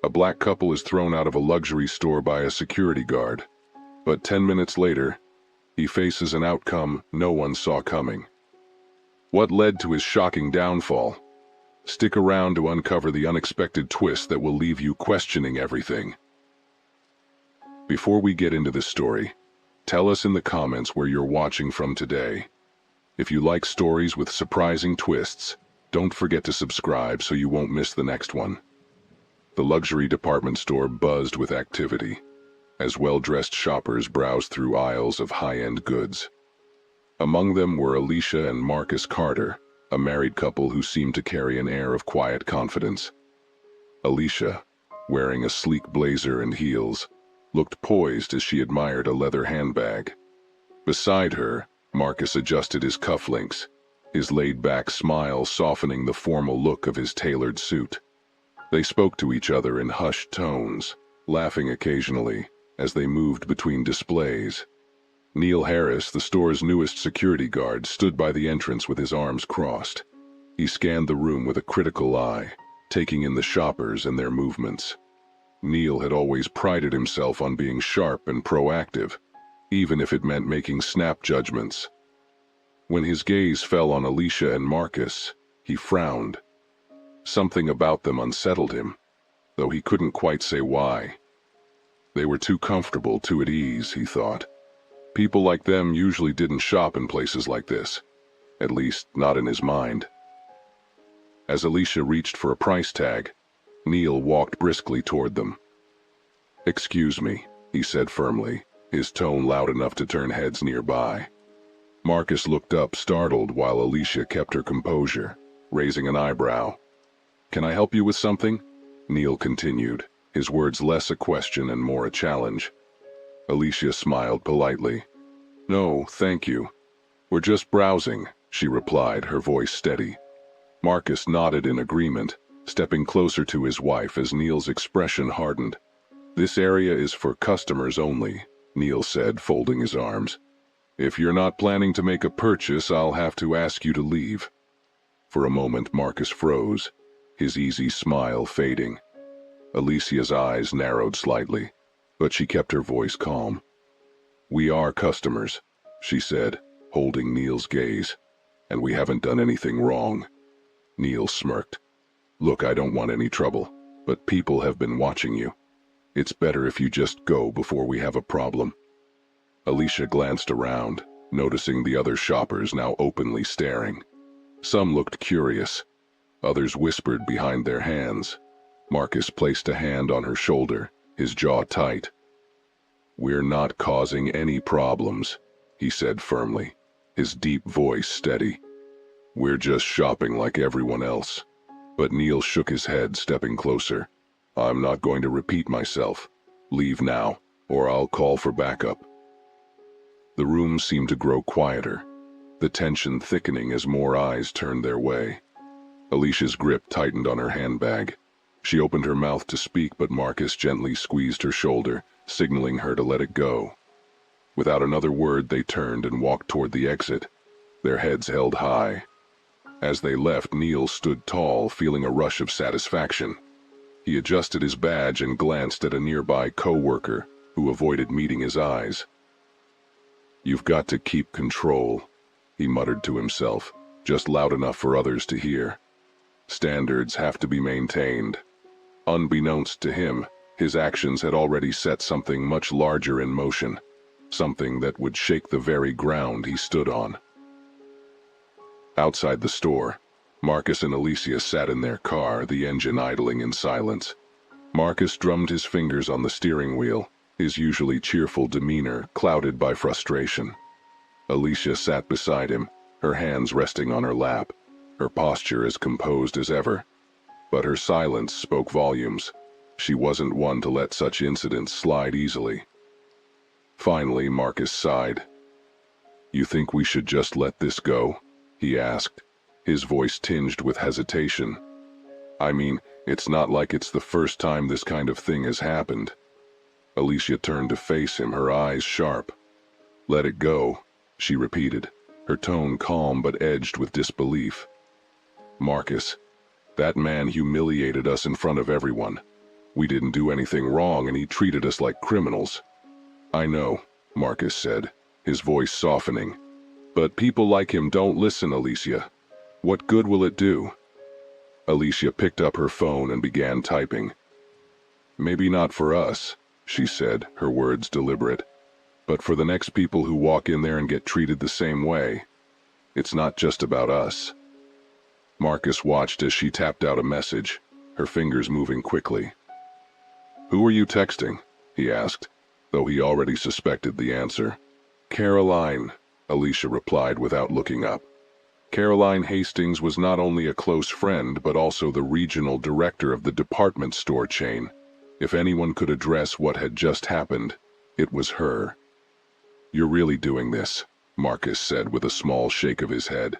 A black couple is thrown out of a luxury store by a security guard. But 10 minutes later, he faces an outcome no one saw coming. What led to his shocking downfall? Stick around to uncover the unexpected twist that will leave you questioning everything. Before we get into this story, tell us in the comments where you're watching from today. If you like stories with surprising twists, don't forget to subscribe so you won't miss the next one. The luxury department store buzzed with activity, as well-dressed shoppers browsed through aisles of high-end goods. Among them were Alicia and Marcus Carter, a married couple who seemed to carry an air of quiet confidence. Alicia, wearing a sleek blazer and heels, looked poised as she admired a leather handbag. Beside her, Marcus adjusted his cufflinks, his laid-back smile softening the formal look of his tailored suit. They spoke to each other in hushed tones, laughing occasionally as they moved between displays. Neil Harris, the store's newest security guard, stood by the entrance with his arms crossed. He scanned the room with a critical eye, taking in the shoppers and their movements. Neil had always prided himself on being sharp and proactive, even if it meant making snap judgments. When his gaze fell on Alicia and Marcus, he frowned. Something about them unsettled him, though he couldn't quite say why. They were too comfortable, too at ease, he thought. People like them usually didn't shop in places like this, at least not in his mind. As Alicia reached for a price tag, Neil walked briskly toward them. "Excuse me," he said firmly, his tone loud enough to turn heads nearby. Marcus looked up, startled, while Alicia kept her composure, raising an eyebrow. "Can I help you with something?" Neil continued, his words less a question and more a challenge. Alicia smiled politely. "No, thank you. We're just browsing," she replied, her voice steady. Marcus nodded in agreement, stepping closer to his wife as Neil's expression hardened. "This area is for customers only," Neil said, folding his arms. "If you're not planning to make a purchase, I'll have to ask you to leave." For a moment, Marcus froze, his easy smile fading. Alicia's eyes narrowed slightly, but she kept her voice calm. "We are customers," she said, holding Neil's gaze, "and we haven't done anything wrong." Neil smirked. "Look, I don't want any trouble, but people have been watching you. It's better if you just go before we have a problem." Alicia glanced around, noticing the other shoppers now openly staring. Some looked curious. Others whispered behind their hands. Marcus placed a hand on her shoulder, his jaw tight. "We're not causing any problems," he said firmly, his deep voice steady. "We're just shopping like everyone else." But Neil shook his head, stepping closer. "I'm not going to repeat myself. Leave now, or I'll call for backup." The room seemed to grow quieter, the tension thickening as more eyes turned their way. Alicia's grip tightened on her handbag. She opened her mouth to speak, but Marcus gently squeezed her shoulder, signaling her to let it go. Without another word, they turned and walked toward the exit, their heads held high. As they left, Neil stood tall, feeling a rush of satisfaction. He adjusted his badge and glanced at a nearby co-worker who avoided meeting his eyes. "You've got to keep control," he muttered to himself, just loud enough for others to hear. "Standards have to be maintained." Unbeknownst to him, his actions had already set something much larger in motion, something that would shake the very ground he stood on. Outside the store, Marcus and Alicia sat in their car, the engine idling in silence. Marcus drummed his fingers on the steering wheel, his usually cheerful demeanor clouded by frustration. Alicia sat beside him, her hands resting on her lap, her posture as composed as ever. But her silence spoke volumes. She wasn't one to let such incidents slide easily. Finally, Marcus sighed. "You think we should just let this go?" he asked, his voice tinged with hesitation. "I mean, it's not like it's the first time this kind of thing has happened." Alicia turned to face him, her eyes sharp. "Let it go," she repeated, her tone calm but edged with disbelief. "Marcus, that man humiliated us in front of everyone. We didn't do anything wrong and he treated us like criminals. I know, Marcus said, his voice softening. But people like him don't listen, Alicia. What good will it do? Alicia picked up her phone and began typing. Maybe not for us, she said, her words deliberate. But for the next people who walk in there and get treated the same way. It's not just about us. Marcus watched as she tapped out a message, her fingers moving quickly. Who are you texting? He asked, though he already suspected the answer. Caroline, Alicia replied without looking up. Caroline Hastings was not only a close friend but also the regional director of the department store chain. If anyone could address what had just happened, it was her. You're really doing this, Marcus said with a small shake of his head.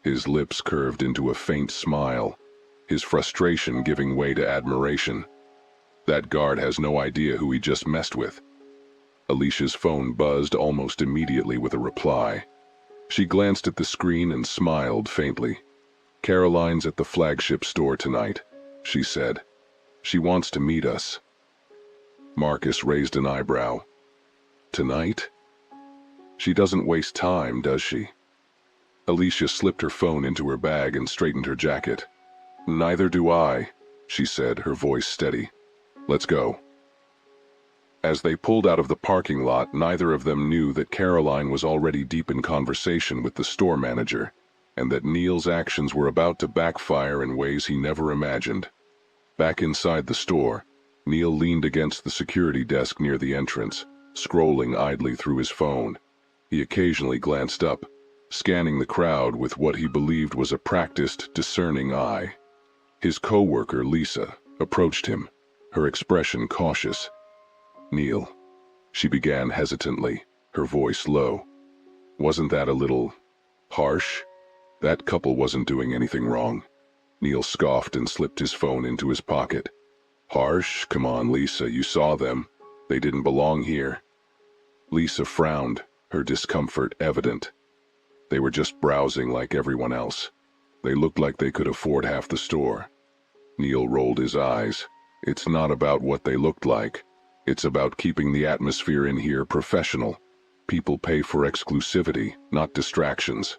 His lips curved into a faint smile, his frustration giving way to admiration. That guard has no idea who he just messed with. Alicia's phone buzzed almost immediately with a reply. She glanced at the screen and smiled faintly. Caroline's at the flagship store tonight, she said. She wants to meet us. Marcus raised an eyebrow. Tonight? She doesn't waste time, does she? Alicia slipped her phone into her bag and straightened her jacket. Neither do I, she said, her voice steady. Let's go. As they pulled out of the parking lot, neither of them knew that Caroline was already deep in conversation with the store manager, and that Neil's actions were about to backfire in ways he never imagined. Back inside the store, Neil leaned against the security desk near the entrance, scrolling idly through his phone. He occasionally glanced up, scanning the crowd with what he believed was a practiced, discerning eye. His co-worker, Lisa, approached him, her expression cautious. Neil, she began hesitantly, her voice low. Wasn't that a little harsh? That couple wasn't doing anything wrong. Neil scoffed and slipped his phone into his pocket. Harsh? Come on, Lisa, you saw them. They didn't belong here. Lisa frowned, her discomfort evident. They were just browsing like everyone else. They looked like they could afford half the store. Neil rolled his eyes. It's not about what they looked like. It's about keeping the atmosphere in here professional. People pay for exclusivity, not distractions.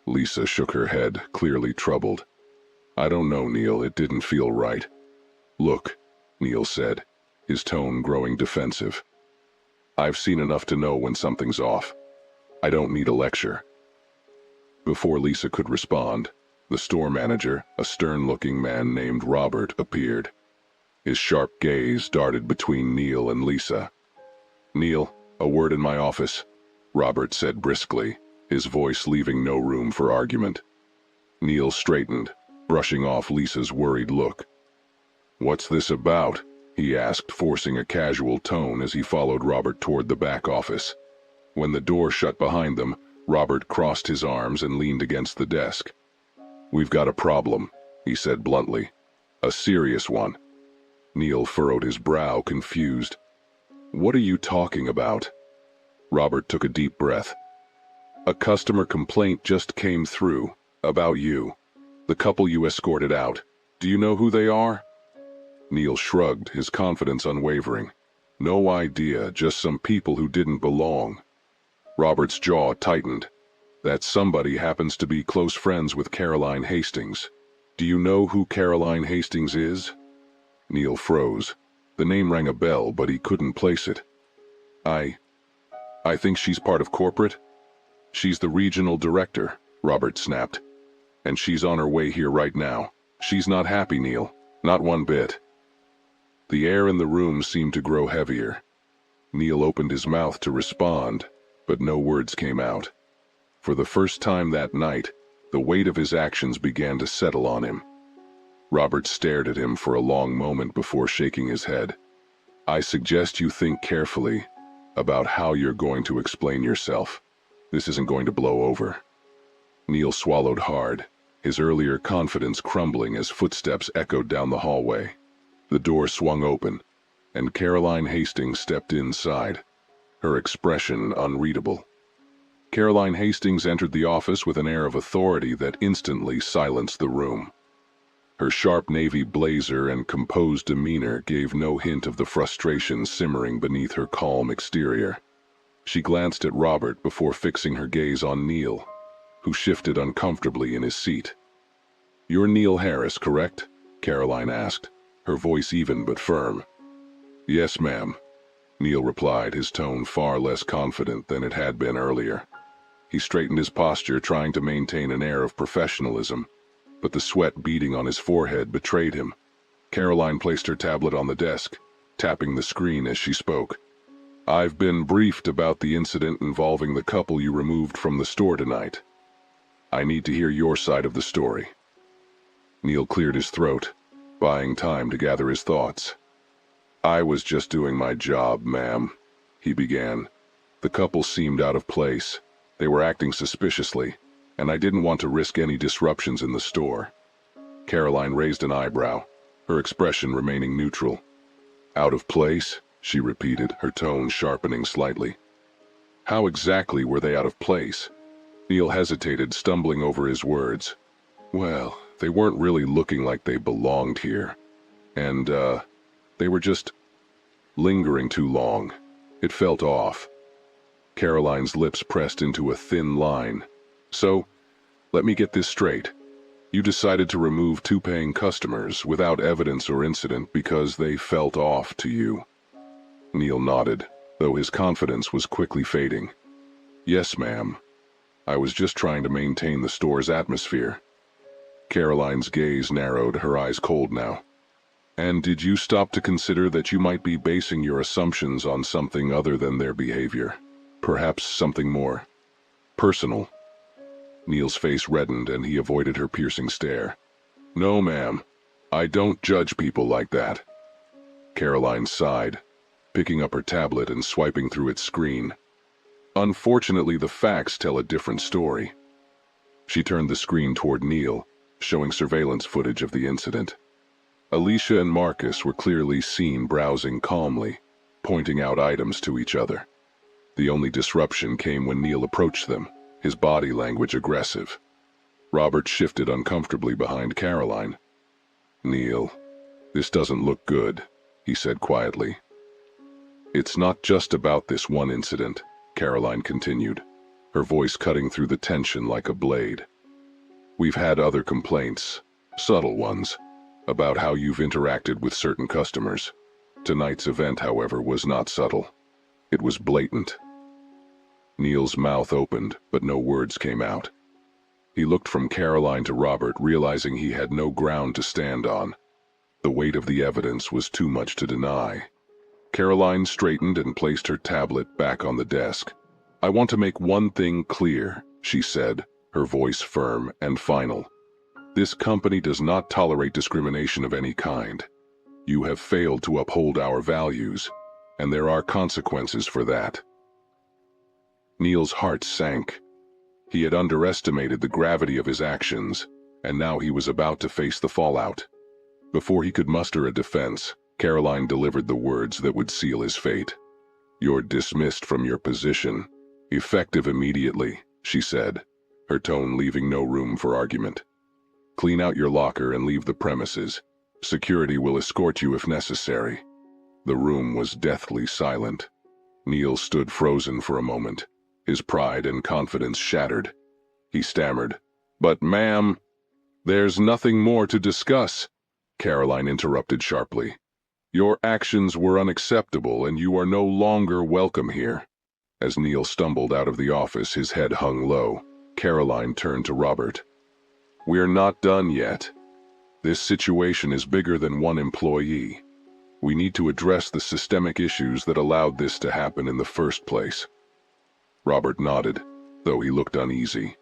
Lisa shook her head, clearly troubled. I don't know, Neil, it didn't feel right. Look, Neil said, his tone growing defensive. I've seen enough to know when something's off. I don't need a lecture. Before Lisa could respond, the store manager, a stern-looking man named Robert, appeared. His sharp gaze darted between Neil and Lisa. Neil, a word in my office, Robert said briskly, his voice leaving no room for argument. Neil straightened, brushing off Lisa's worried look. What's this about? He asked, forcing a casual tone as he followed Robert toward the back office. When the door shut behind them, Robert crossed his arms and leaned against the desk. We've got a problem, he said bluntly. A serious one. Neil furrowed his brow, confused. What are you talking about? Robert took a deep breath. A customer complaint just came through, about you. The couple you escorted out. Do you know who they are? Neil shrugged, his confidence unwavering. No idea, just some people who didn't belong. Robert's jaw tightened. That somebody happens to be close friends with Caroline Hastings. Do you know who Caroline Hastings is? Neil froze. The name rang a bell, but he couldn't place it. I think she's part of corporate. She's the regional director, Robert snapped. And she's on her way here right now. She's not happy, Neil. Not one bit. The air in the room seemed to grow heavier. Neil opened his mouth to respond, but no words came out. For the first time that night, the weight of his actions began to settle on him. Robert stared at him for a long moment before shaking his head. I suggest you think carefully about how you're going to explain yourself. This isn't going to blow over. Neil swallowed hard, his earlier confidence crumbling as footsteps echoed down the hallway. The door swung open, and Caroline Hastings stepped inside, her expression unreadable. Caroline Hastings entered the office with an air of authority that instantly silenced the room. Her sharp navy blazer and composed demeanor gave no hint of the frustration simmering beneath her calm exterior. She glanced at Robert before fixing her gaze on Neil, who shifted uncomfortably in his seat. "You're Neil Harris, correct?" Caroline asked, her voice even but firm. "Yes, ma'am," Neil replied, his tone far less confident than it had been earlier. He straightened his posture, trying to maintain an air of professionalism, but the sweat beading on his forehead betrayed him. Caroline placed her tablet on the desk, tapping the screen as she spoke. "I've been briefed about the incident involving the couple you removed from the store tonight. I need to hear your side of the story." Neil cleared his throat, buying time to gather his thoughts. "I was just doing my job, ma'am," he began. "The couple seemed out of place. They were acting suspiciously, and I didn't want to risk any disruptions in the store." Caroline raised an eyebrow, her expression remaining neutral. "Out of place?" she repeated, her tone sharpening slightly. "How exactly were they out of place?" Neil hesitated, stumbling over his words. "Well, they weren't really looking like they belonged here. And, they were just lingering too long. It felt off." Caroline's lips pressed into a thin line. "So, let me get this straight. You decided to remove 2 paying customers without evidence or incident because they felt off to you?" Neil nodded, though his confidence was quickly fading. "Yes, ma'am. I was just trying to maintain the store's atmosphere." Caroline's gaze narrowed, her eyes cold now. "And did you stop to consider that you might be basing your assumptions on something other than their behavior? Perhaps something more personal?" Neil's face reddened and he avoided her piercing stare. "No, ma'am. I don't judge people like that." Caroline sighed, picking up her tablet and swiping through its screen. "Unfortunately, the facts tell a different story." She turned the screen toward Neil, showing surveillance footage of the incident. Alicia and Marcus were clearly seen browsing calmly, pointing out items to each other. The only disruption came when Neil approached them, his body language aggressive. Robert shifted uncomfortably behind Caroline. "Neil, this doesn't look good," he said quietly. "It's not just about this one incident," Caroline continued, her voice cutting through the tension like a blade. "We've had other complaints, subtle ones, about how you've interacted with certain customers. Tonight's event, however, was not subtle. It was blatant." Neil's mouth opened, but no words came out. He looked from Caroline to Robert, realizing he had no ground to stand on. The weight of the evidence was too much to deny. Caroline straightened and placed her tablet back on the desk. "I want to make one thing clear," she said, her voice firm and final. "This company does not tolerate discrimination of any kind. You have failed to uphold our values, and there are consequences for that." Neil's heart sank. He had underestimated the gravity of his actions, and now he was about to face the fallout. Before he could muster a defense, Caroline delivered the words that would seal his fate. "You're dismissed from your position, effective immediately," she said, her tone leaving no room for argument. "Clean out your locker and leave the premises. Security will escort you if necessary." The room was deathly silent. Neil stood frozen for a moment, his pride and confidence shattered. He stammered, "But ma'am—" "There's nothing more to discuss," Caroline interrupted sharply. "Your actions were unacceptable and you are no longer welcome here." As Neil stumbled out of the office, his head hung low, Caroline turned to Robert. "We're not done yet. This situation is bigger than one employee. We need to address the systemic issues that allowed this to happen in the first place." Robert nodded, though he looked uneasy.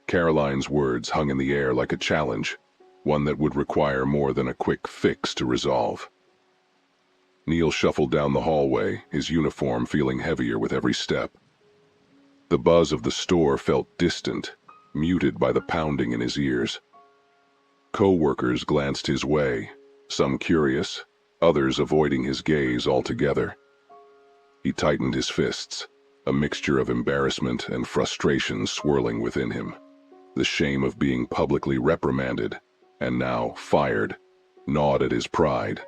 Caroline's words hung in the air like a challenge, one that would require more than a quick fix to resolve. Neil shuffled down the hallway, his uniform feeling heavier with every step. The buzz of the store felt distant, muted by the pounding in his ears. Co-workers glanced his way, some curious, others avoiding his gaze altogether. He tightened his fists, a mixture of embarrassment and frustration swirling within him. The shame of being publicly reprimanded, and now, fired, gnawed at his pride.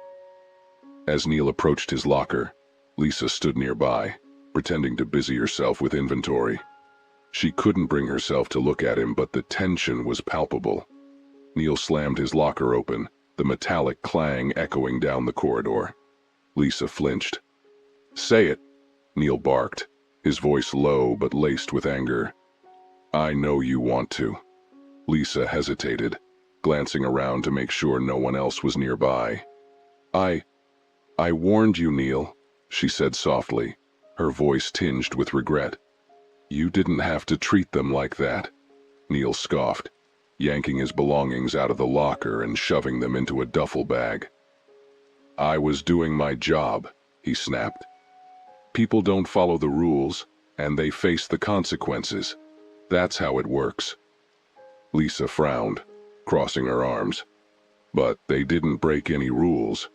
As Neil approached his locker, Lisa stood nearby, pretending to busy herself with inventory. She couldn't bring herself to look at him, but the tension was palpable. Neil slammed his locker open, the metallic clang echoing down the corridor. Lisa flinched. "Say it," Neil barked, his voice low but laced with anger. "I know you want to." Lisa hesitated, glancing around to make sure no one else was nearby. I warned you, Neil," she said softly, her voice tinged with regret. "You didn't have to treat them like that," Neil scoffed, yanking his belongings out of the locker and shoving them into a duffel bag. "I was doing my job," he snapped. "People don't follow the rules, and they face the consequences. That's how it works." Lisa frowned, crossing her arms. "But they didn't break any rules.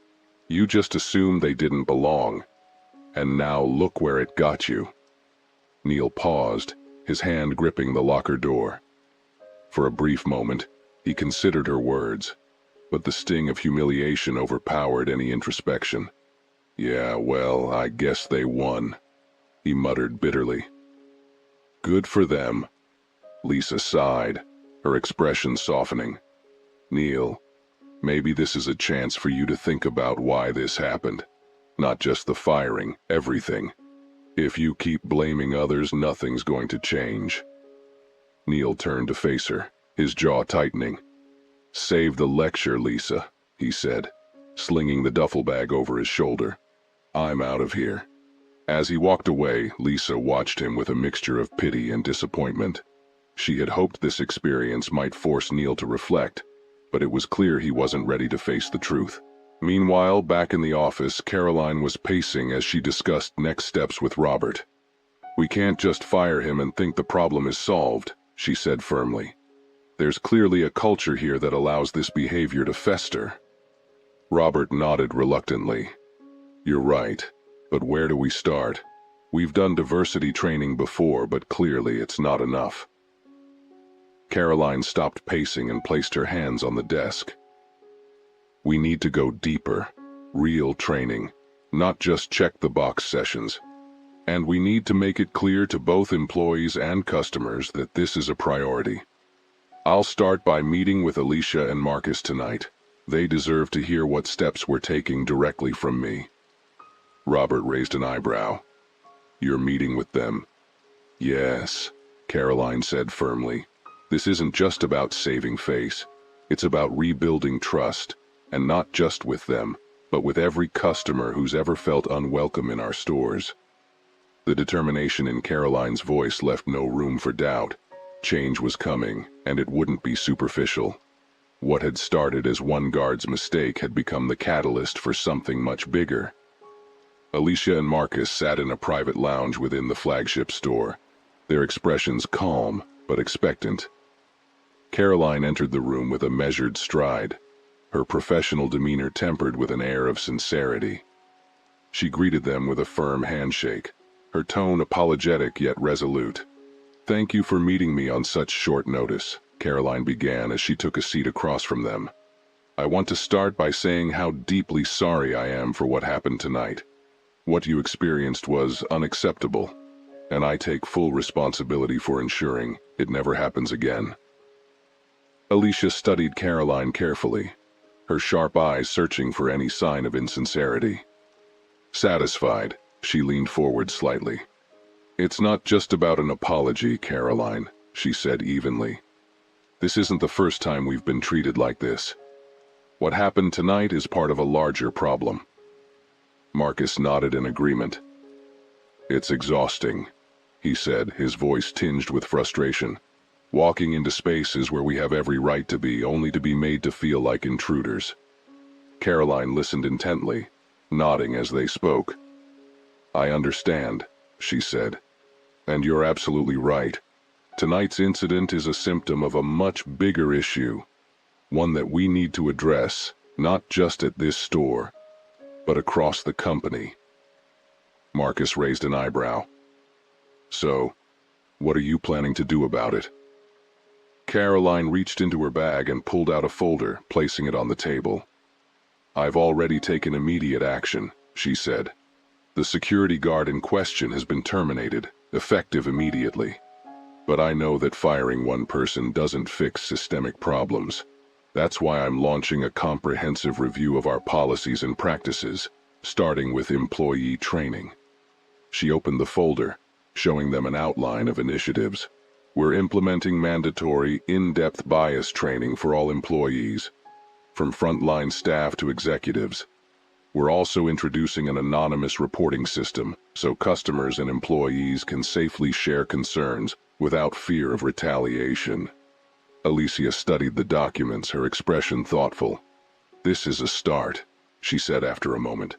You just assumed they didn't belong. And now look where it got you." Neil paused, his hand gripping the locker door. For a brief moment, he considered her words, but the sting of humiliation overpowered any introspection. "Yeah, well, I guess they won," he muttered bitterly. "Good for them." Lisa sighed, her expression softening. "Neil, maybe this is a chance for you to think about why this happened. Not just the firing, everything. If you keep blaming others, nothing's going to change." Neil turned to face her, his jaw tightening. "Save the lecture, Lisa," he said, slinging the duffel bag over his shoulder. "I'm out of here." As he walked away, Lisa watched him with a mixture of pity and disappointment. She had hoped this experience might force Neil to reflect, but it was clear he wasn't ready to face the truth. Meanwhile, back in the office, Caroline was pacing as she discussed next steps with Robert. "We can't just fire him and think the problem is solved," she said firmly. "There's clearly a culture here that allows this behavior to fester." Robert nodded reluctantly. "You're right, but where do we start? We've done diversity training before, but clearly it's not enough." Caroline stopped pacing and placed her hands on the desk. "We need to go deeper. Real training, not just check-the-box sessions. And we need to make it clear to both employees and customers that this is a priority. I'll start by meeting with Alicia and Marcus tonight. They deserve to hear what steps we're taking directly from me." Robert raised an eyebrow. "You're meeting with them?" "Yes," Caroline said firmly. "This isn't just about saving face. It's about rebuilding trust, and not just with them, but with every customer who's ever felt unwelcome in our stores." The determination in Caroline's voice left no room for doubt. Change was coming, and it wouldn't be superficial. What had started as one guard's mistake had become the catalyst for something much bigger. Alicia and Marcus sat in a private lounge within the flagship store, their expressions calm but expectant. Caroline entered the room with a measured stride, her professional demeanor tempered with an air of sincerity. She greeted them with a firm handshake, her tone apologetic yet resolute. "Thank you for meeting me on such short notice," Caroline began as she took a seat across from them. "I want to start by saying how deeply sorry I am for what happened tonight. What you experienced was unacceptable, and I take full responsibility for ensuring it never happens again." Alicia studied Caroline carefully, her sharp eyes searching for any sign of insincerity. Satisfied, she leaned forward slightly. "It's not just about an apology, Caroline," she said evenly. "This isn't the first time we've been treated like this. What happened tonight is part of a larger problem." Marcus nodded in agreement. "It's exhausting," he said, his voice tinged with frustration. "Walking into spaces where we have every right to be, only to be made to feel like intruders." Caroline listened intently, nodding as they spoke. "I understand," she said. "And you're absolutely right. Tonight's incident is a symptom of a much bigger issue, one that we need to address, not just at this store, but across the company." Marcus raised an eyebrow. "So, what are you planning to do about it?" Caroline reached into her bag and pulled out a folder, placing it on the table. "I've already taken immediate action," she said. "The security guard in question has been terminated, effective immediately. But I know that firing one person doesn't fix systemic problems. That's why I'm launching a comprehensive review of our policies and practices, starting with employee training." She opened the folder, showing them an outline of initiatives. "We're implementing mandatory, in-depth bias training for all employees, from frontline staff to executives. We're also introducing an anonymous reporting system so customers and employees can safely share concerns without fear of retaliation." Alicia studied the documents, her expression thoughtful. "This is a start," she said after a moment.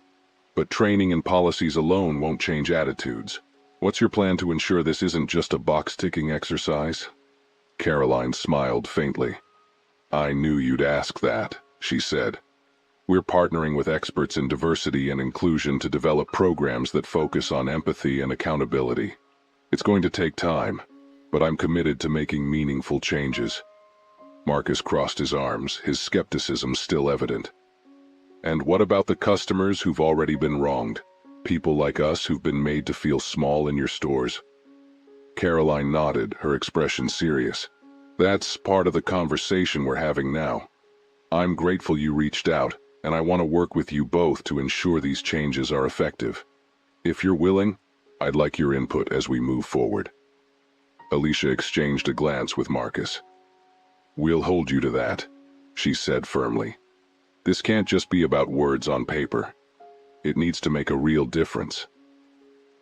"But training and policies alone won't change attitudes. What's your plan to ensure this isn't just a box-ticking exercise?" Caroline smiled faintly. "I knew you'd ask that," she said. "We're partnering with experts in diversity and inclusion to develop programs that focus on empathy and accountability. It's going to take time, but I'm committed to making meaningful changes." Marcus crossed his arms, his skepticism still evident. "And what about the customers who've already been wronged? People like us who've been made to feel small in your stores?" Caroline nodded, her expression serious. "That's part of the conversation we're having now. I'm grateful you reached out, and I want to work with you both to ensure these changes are effective. If you're willing, I'd like your input as we move forward." Alicia exchanged a glance with Marcus. "We'll hold you to that," she said firmly. "This can't just be about words on paper. It needs to make a real difference."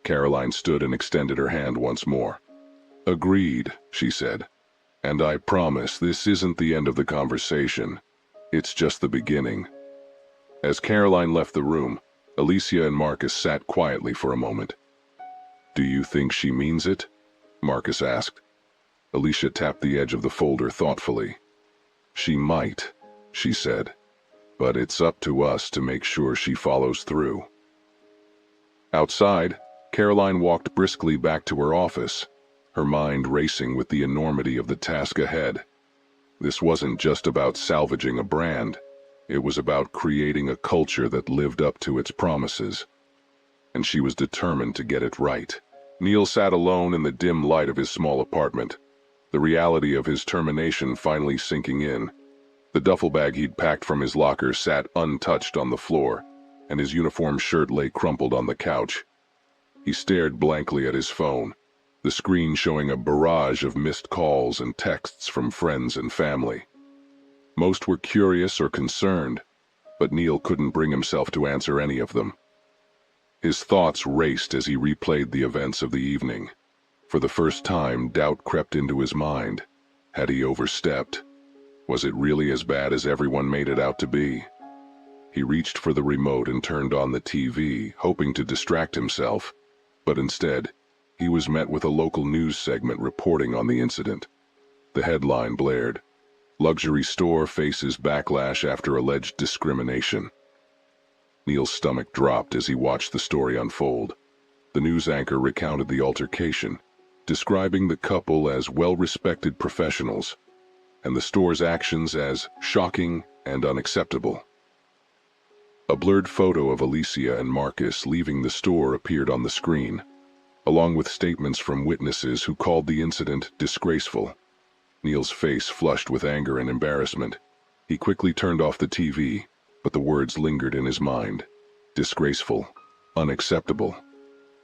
Caroline stood and extended her hand once more. "Agreed," she said. "And I promise this isn't the end of the conversation. It's just the beginning." As Caroline left the room, Alicia and Marcus sat quietly for a moment. "Do you think she means it?" Marcus asked. Alicia tapped the edge of the folder thoughtfully. "She might," she said. "But it's up to us to make sure she follows through." Outside, Caroline walked briskly back to her office, her mind racing with the enormity of the task ahead. This wasn't just about salvaging a brand. It was about creating a culture that lived up to its promises. And she was determined to get it right. Neil sat alone in the dim light of his small apartment, the reality of his termination finally sinking in. The duffel bag he'd packed from his locker sat untouched on the floor, and his uniform shirt lay crumpled on the couch. He stared blankly at his phone, the screen showing a barrage of missed calls and texts from friends and family. Most were curious or concerned, but Neil couldn't bring himself to answer any of them. His thoughts raced as he replayed the events of the evening. For the first time, doubt crept into his mind. Had he overstepped? Was it really as bad as everyone made it out to be? He reached for the remote and turned on the TV, hoping to distract himself, but instead, he was met with a local news segment reporting on the incident. The headline blared, "Luxury store faces backlash after alleged discrimination." Neil's stomach dropped as he watched the story unfold. The news anchor recounted the altercation, describing the couple as well-respected professionals, and the store's actions as shocking and unacceptable. A blurred photo of Alicia and Marcus leaving the store appeared on the screen, along with statements from witnesses who called the incident disgraceful. Neil's face flushed with anger and embarrassment. He quickly turned off the TV, but the words lingered in his mind. Disgraceful, unacceptable.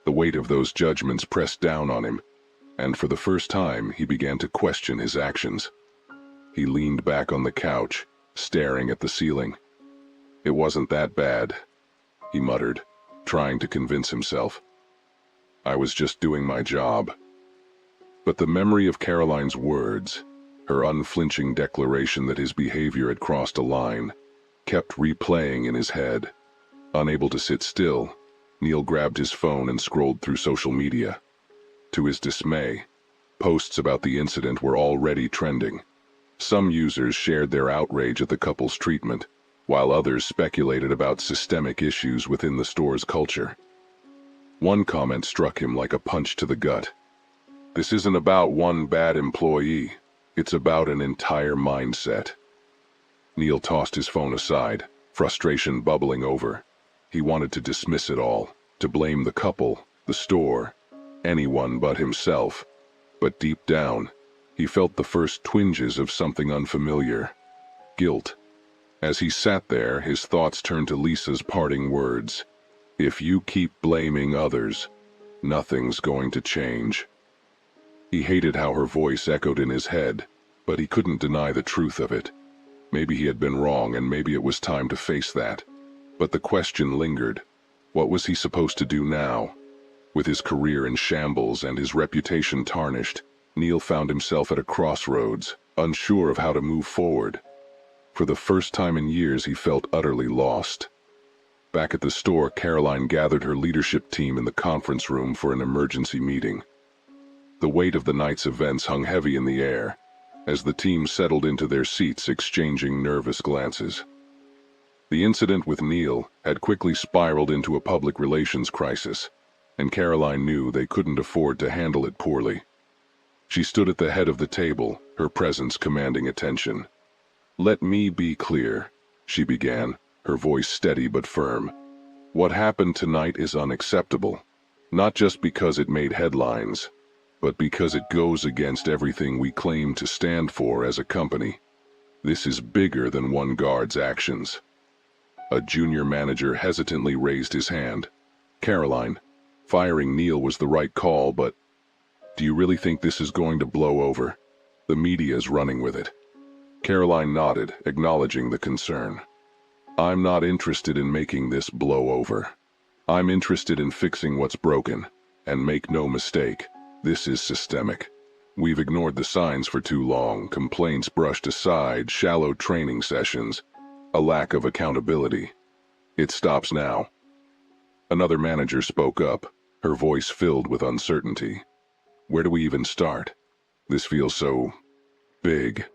The weight of those judgments pressed down on him, and for the first time he began to question his actions. He leaned back on the couch, staring at the ceiling. "It wasn't that bad," he muttered, trying to convince himself. "I was just doing my job." But the memory of Caroline's words, her unflinching declaration that his behavior had crossed a line, kept replaying in his head. Unable to sit still, Neil grabbed his phone and scrolled through social media. To his dismay, posts about the incident were already trending. Some users shared their outrage at the couple's treatment, while others speculated about systemic issues within the store's culture. One comment struck him like a punch to the gut. "This isn't about one bad employee. It's about an entire mindset. Neil tossed his phone aside, frustration bubbling over. He wanted to dismiss it all, to blame the couple, the store, anyone but himself. But deep down, he felt the first twinges of something unfamiliar: guilt. As he sat there, his thoughts turned to Lisa's parting words. If you keep blaming others, nothing's going to change. He hated how her voice echoed in his head, but he couldn't deny the truth of it. Maybe he had been wrong, and maybe it was time to face that. But the question lingered. What was he supposed to do now? With his career in shambles and his reputation tarnished, Neil found himself at a crossroads, unsure of how to move forward. For the first time in years, he felt utterly lost. Back at the store, Caroline gathered her leadership team in the conference room for an emergency meeting. The weight of the night's events hung heavy in the air, as the team settled into their seats, exchanging nervous glances. The incident with Neil had quickly spiraled into a public relations crisis, and Caroline knew they couldn't afford to handle it poorly. She stood at the head of the table, her presence commanding attention. "Let me be clear," she began, her voice steady but firm. "What happened tonight is unacceptable, not just because it made headlines, but because it goes against everything we claim to stand for as a company. This is bigger than one guard's actions." A junior manager hesitantly raised his hand. "Caroline, firing Neil was the right call, but do you really think this is going to blow over? The media's running with it." Caroline nodded, acknowledging the concern. "I'm not interested in making this blow over. I'm interested in fixing what's broken, and make no mistake, this is systemic. We've ignored the signs for too long, complaints brushed aside, shallow training sessions, a lack of accountability. It stops now." Another manager spoke up, her voice filled with uncertainty. "Where do we even start? This feels so big."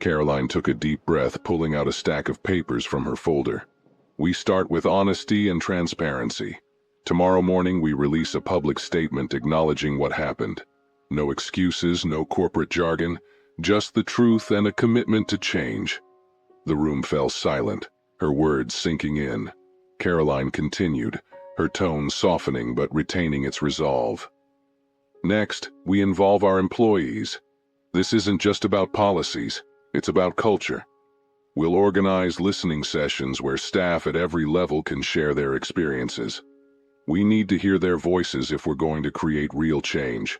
Caroline took a deep breath, pulling out a stack of papers from her folder. "We start with honesty and transparency. Tomorrow morning we release a public statement acknowledging what happened. No excuses, no corporate jargon, just the truth and a commitment to change." The room fell silent, her words sinking in. Caroline continued, her tone softening but retaining its resolve. "Next, we involve our employees. This isn't just about policies, it's about culture. We'll organize listening sessions where staff at every level can share their experiences. We need to hear their voices if we're going to create real change."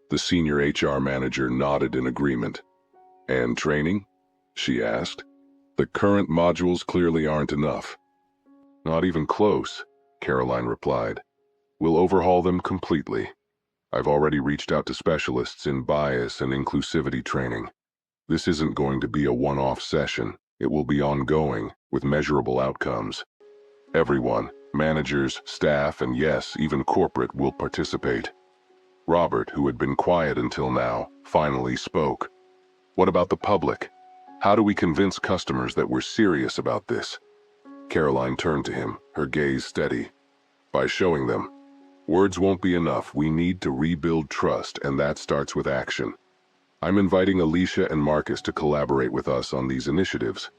The senior HR manager nodded in agreement. "And training?" she asked. "The current modules clearly aren't enough." "Not even close," Caroline replied. "We'll overhaul them completely. I've already reached out to specialists in bias and inclusivity training. This isn't going to be a one-off session. It will be ongoing, with measurable outcomes. Everyone, managers, staff, and yes, even corporate, will participate." Robert, who had been quiet until now, finally spoke. "What about the public? How do we convince customers that we're serious about this?" Caroline turned to him, her gaze steady. "By showing them. Words won't be enough. We need to rebuild trust, and that starts with action. I'm inviting Alicia and Marcus to collaborate with us on these initiatives.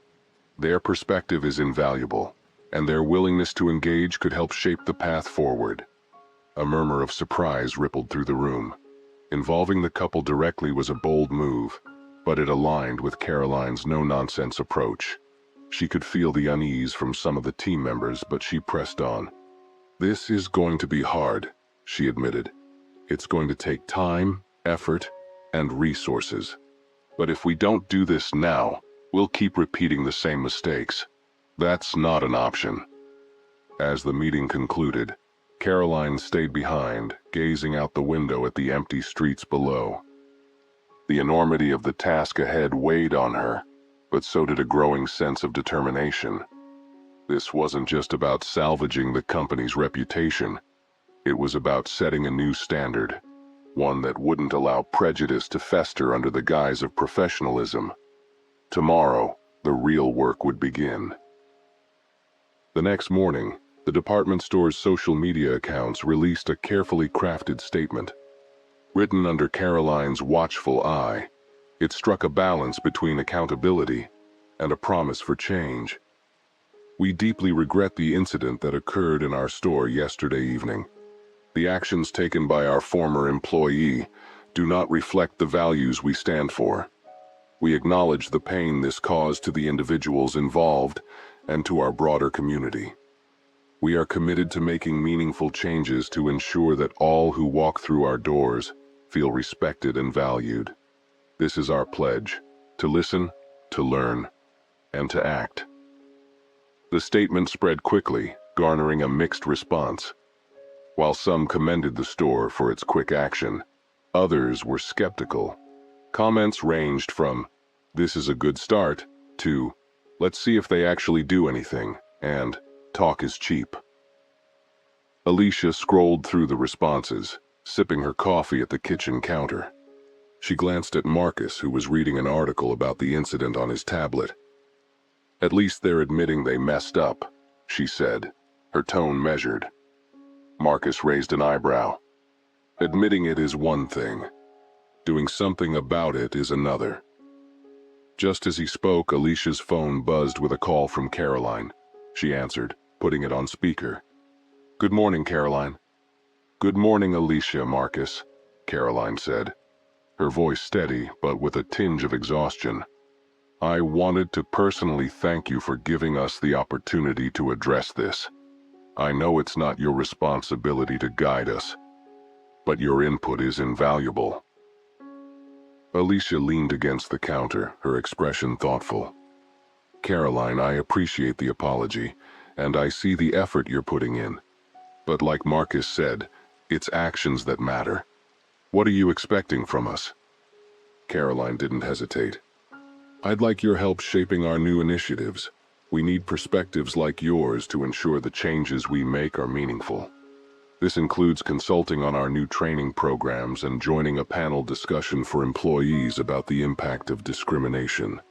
Their perspective is invaluable, and their willingness to engage could help shape the path forward." A murmur of surprise rippled through the room. Involving the couple directly was a bold move, but it aligned with Caroline's no-nonsense approach. She could feel the unease from some of the team members, but she pressed on. "This is going to be hard," she admitted. "It's going to take time, effort, and resources. But if we don't do this now, we'll keep repeating the same mistakes. That's not an option." As the meeting concluded, Caroline stayed behind, gazing out the window at the empty streets below. The enormity of the task ahead weighed on her, but so did a growing sense of determination. This wasn't just about salvaging the company's reputation. It was about setting a new standard, one that wouldn't allow prejudice to fester under the guise of professionalism. Tomorrow, the real work would begin. The next morning, the department store's social media accounts released a carefully crafted statement. Written under Caroline's watchful eye, It struck a balance between accountability and a promise for change. We deeply regret the incident that occurred in our store yesterday evening. The actions taken by our former employee do not reflect the values we stand for. We acknowledge the pain this caused to the individuals involved and to our broader community. We are committed to making meaningful changes to ensure that all who walk through our doors feel respected and valued. This is our pledge: to listen, to learn, and to act. The statement spread quickly, garnering a mixed response. While some commended the store for its quick action, others were skeptical. Comments ranged from, "This is a good start," to, "Let's see if they actually do anything," and "Talk is cheap." Alicia scrolled through the responses, sipping her coffee at the kitchen counter. She glanced at Marcus, who was reading an article about the incident on his tablet. "At least they're admitting they messed up," she said, her tone measured. Marcus raised an eyebrow. "Admitting it is one thing. Doing something about it is another." Just as he spoke, Alicia's phone buzzed with a call from Caroline. She answered, putting it on speaker. "Good morning, Caroline." "Good morning, Alicia, Marcus," Caroline said, her voice steady but with a tinge of exhaustion. "I wanted to personally thank you for giving us the opportunity to address this. I know it's not your responsibility to guide us, but your input is invaluable." Alicia leaned against the counter, her expression thoughtful. "Caroline, I appreciate the apology, and I see the effort you're putting in. But like Marcus said, it's actions that matter. What are you expecting from us?" Caroline didn't hesitate. "I'd like your help shaping our new initiatives. We need perspectives like yours to ensure the changes we make are meaningful. This includes consulting on our new training programs and joining a panel discussion for employees about the impact of discrimination."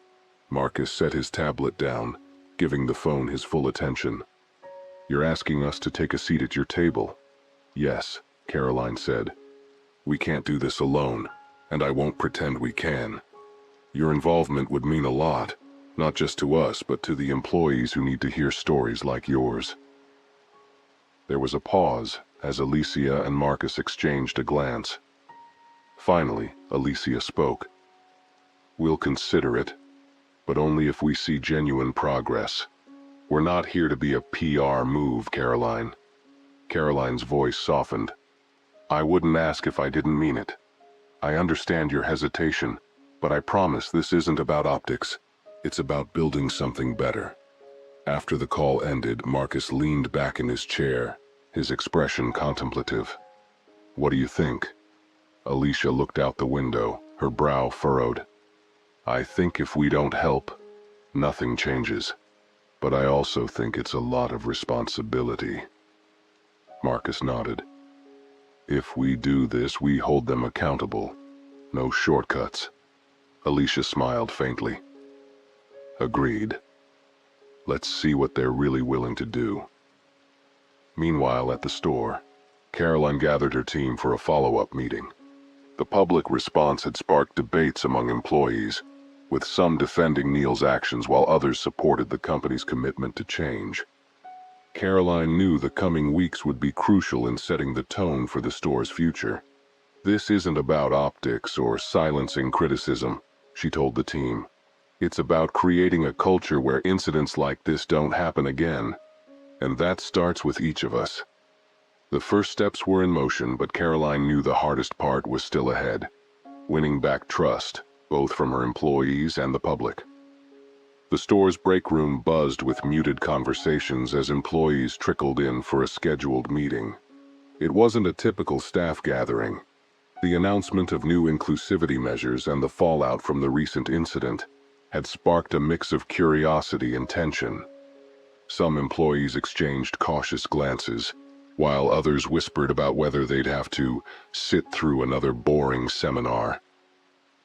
Marcus set his tablet down, giving the phone his full attention. "You're asking us to take a seat at your table?" "Yes," Caroline said. "We can't do this alone, and I won't pretend we can. Your involvement would mean a lot, not just to us, but to the employees who need to hear stories like yours." There was a pause as Alicia and Marcus exchanged a glance. Finally, Alicia spoke. "We'll consider it, but only if we see genuine progress. We're not here to be a PR move, Caroline." Caroline's voice softened. "I wouldn't ask if I didn't mean it. I understand your hesitation, but I promise this isn't about optics. It's about building something better." After the call ended, Marcus leaned back in his chair, his expression contemplative. "What do you think?" Alicia looked out the window, her brow furrowed. "I think if we don't help, nothing changes. But I also think it's a lot of responsibility." Marcus nodded. "If we do this, we hold them accountable. No shortcuts." Alicia smiled faintly. "Agreed. Let's see what they're really willing to do." Meanwhile, at the store, Caroline gathered her team for a follow-up meeting. The public response had sparked debates among employees, with some defending Neil's actions while others supported the company's commitment to change. Caroline knew the coming weeks would be crucial in setting the tone for the store's future. "This isn't about optics or silencing criticism," she told the team. "It's about creating a culture where incidents like this don't happen again. And that starts with each of us." The first steps were in motion, but Caroline knew the hardest part was still ahead: winning back trust, both from her employees and the public. The store's break room buzzed with muted conversations as employees trickled in for a scheduled meeting. It wasn't a typical staff gathering. The announcement of new inclusivity measures and the fallout from the recent incident had sparked a mix of curiosity and tension. Some employees exchanged cautious glances, while others whispered about whether they'd have to sit through another boring seminar.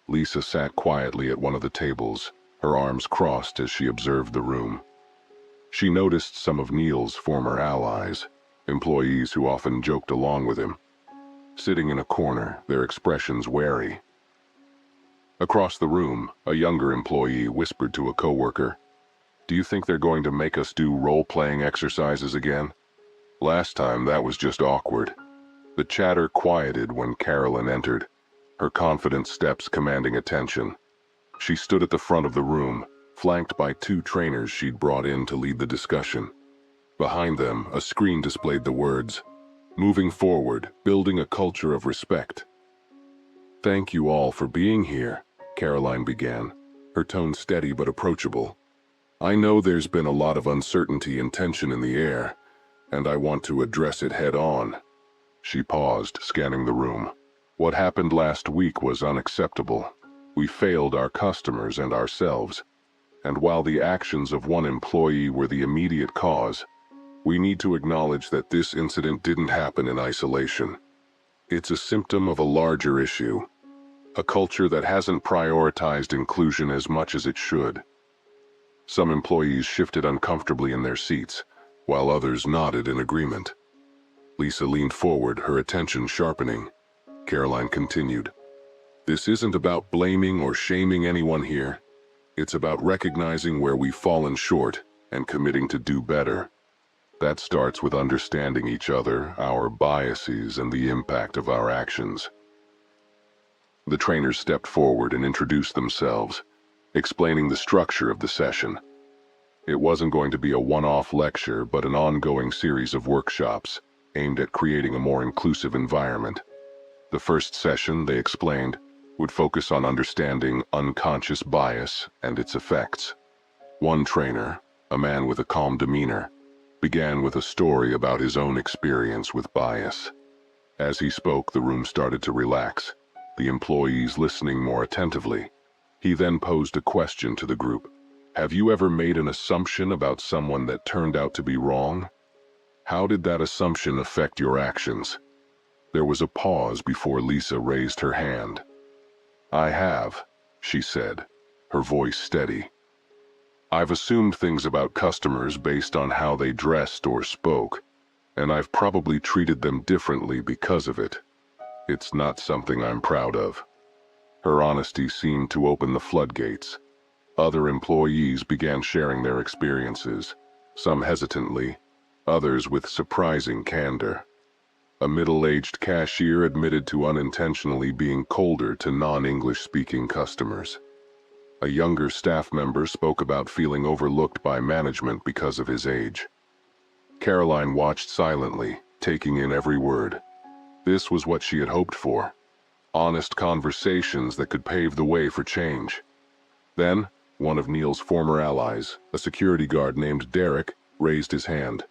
Lisa sat quietly at one of the tables, her arms crossed as she observed the room. She noticed some of Neil's former allies, employees who often joked along with him, sitting in a corner, their expressions wary. Across the room, a younger employee whispered to a coworker, "Do you think they're going to make us do role-playing exercises again? Last time that was just awkward." The chatter quieted when Carolyn entered, her confident steps commanding attention. She stood at the front of the room, flanked by two trainers she'd brought in to lead the discussion. Behind them, a screen displayed the words, "Moving forward, building a culture of respect." "Thank you all for being here," Caroline began, her tone steady but approachable. "I know there's been a lot of uncertainty and tension in the air, and I want to address it head on." She paused, scanning the room. "What happened last week was unacceptable. We failed our customers and ourselves, and while the actions of one employee were the immediate cause, we need to acknowledge that this incident didn't happen in isolation. It's a symptom of a larger issue, a culture that hasn't prioritized inclusion as much as it should." Some employees shifted uncomfortably in their seats, while others nodded in agreement. Lisa leaned forward, her attention sharpening. Caroline continued, "This isn't about blaming or shaming anyone here. It's about recognizing where we've fallen short and committing to do better. That starts with understanding each other, our biases, and the impact of our actions." The trainers stepped forward and introduced themselves, explaining the structure of the session. It wasn't going to be a one-off lecture, but an ongoing series of workshops aimed at creating a more inclusive environment. The first session, they explained, would focus on understanding unconscious bias and its effects. One trainer, a man with a calm demeanor, began with a story about his own experience with bias. As he spoke, the room started to relax, the employees listening more attentively. He then posed a question to the group. "Have you ever made an assumption about someone that turned out to be wrong? How did that assumption affect your actions?" There was a pause before Lisa raised her hand. "I have," she said, her voice steady. "I've assumed things about customers based on how they dressed or spoke, and I've probably treated them differently because of it. It's not something I'm proud of." Her honesty seemed to open the floodgates. Other employees began sharing their experiences, some hesitantly, others with surprising candor. A middle-aged cashier admitted to unintentionally being colder to non-English-speaking customers. A younger staff member spoke about feeling overlooked by management because of his age. Caroline watched silently, taking in every word. This was what she had hoped for. Honest conversations that could pave the way for change. Then, one of Neil's former allies, a security guard named Derek, raised his hand.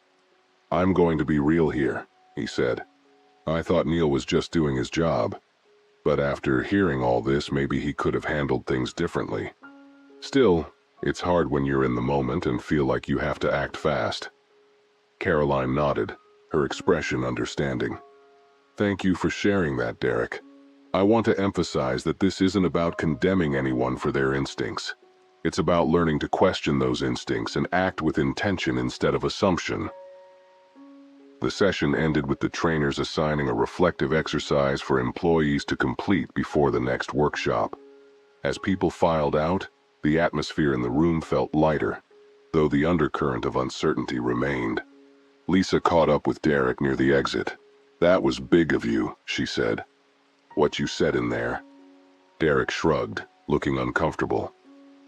"I'm going to be real here," he said. "I thought Neil was just doing his job. But after hearing all this, maybe he could have handled things differently. Still, it's hard when you're in the moment and feel like you have to act fast." Caroline nodded, her expression understanding. "Thank you for sharing that, Derek. I want to emphasize that this isn't about condemning anyone for their instincts. It's about learning to question those instincts and act with intention instead of assumption." The session ended with the trainers assigning a reflective exercise for employees to complete before the next workshop. As people filed out, the atmosphere in the room felt lighter, though the undercurrent of uncertainty remained. Lisa caught up with Derek near the exit. "That was big of you," she said. "What you said in there." Derek shrugged, looking uncomfortable.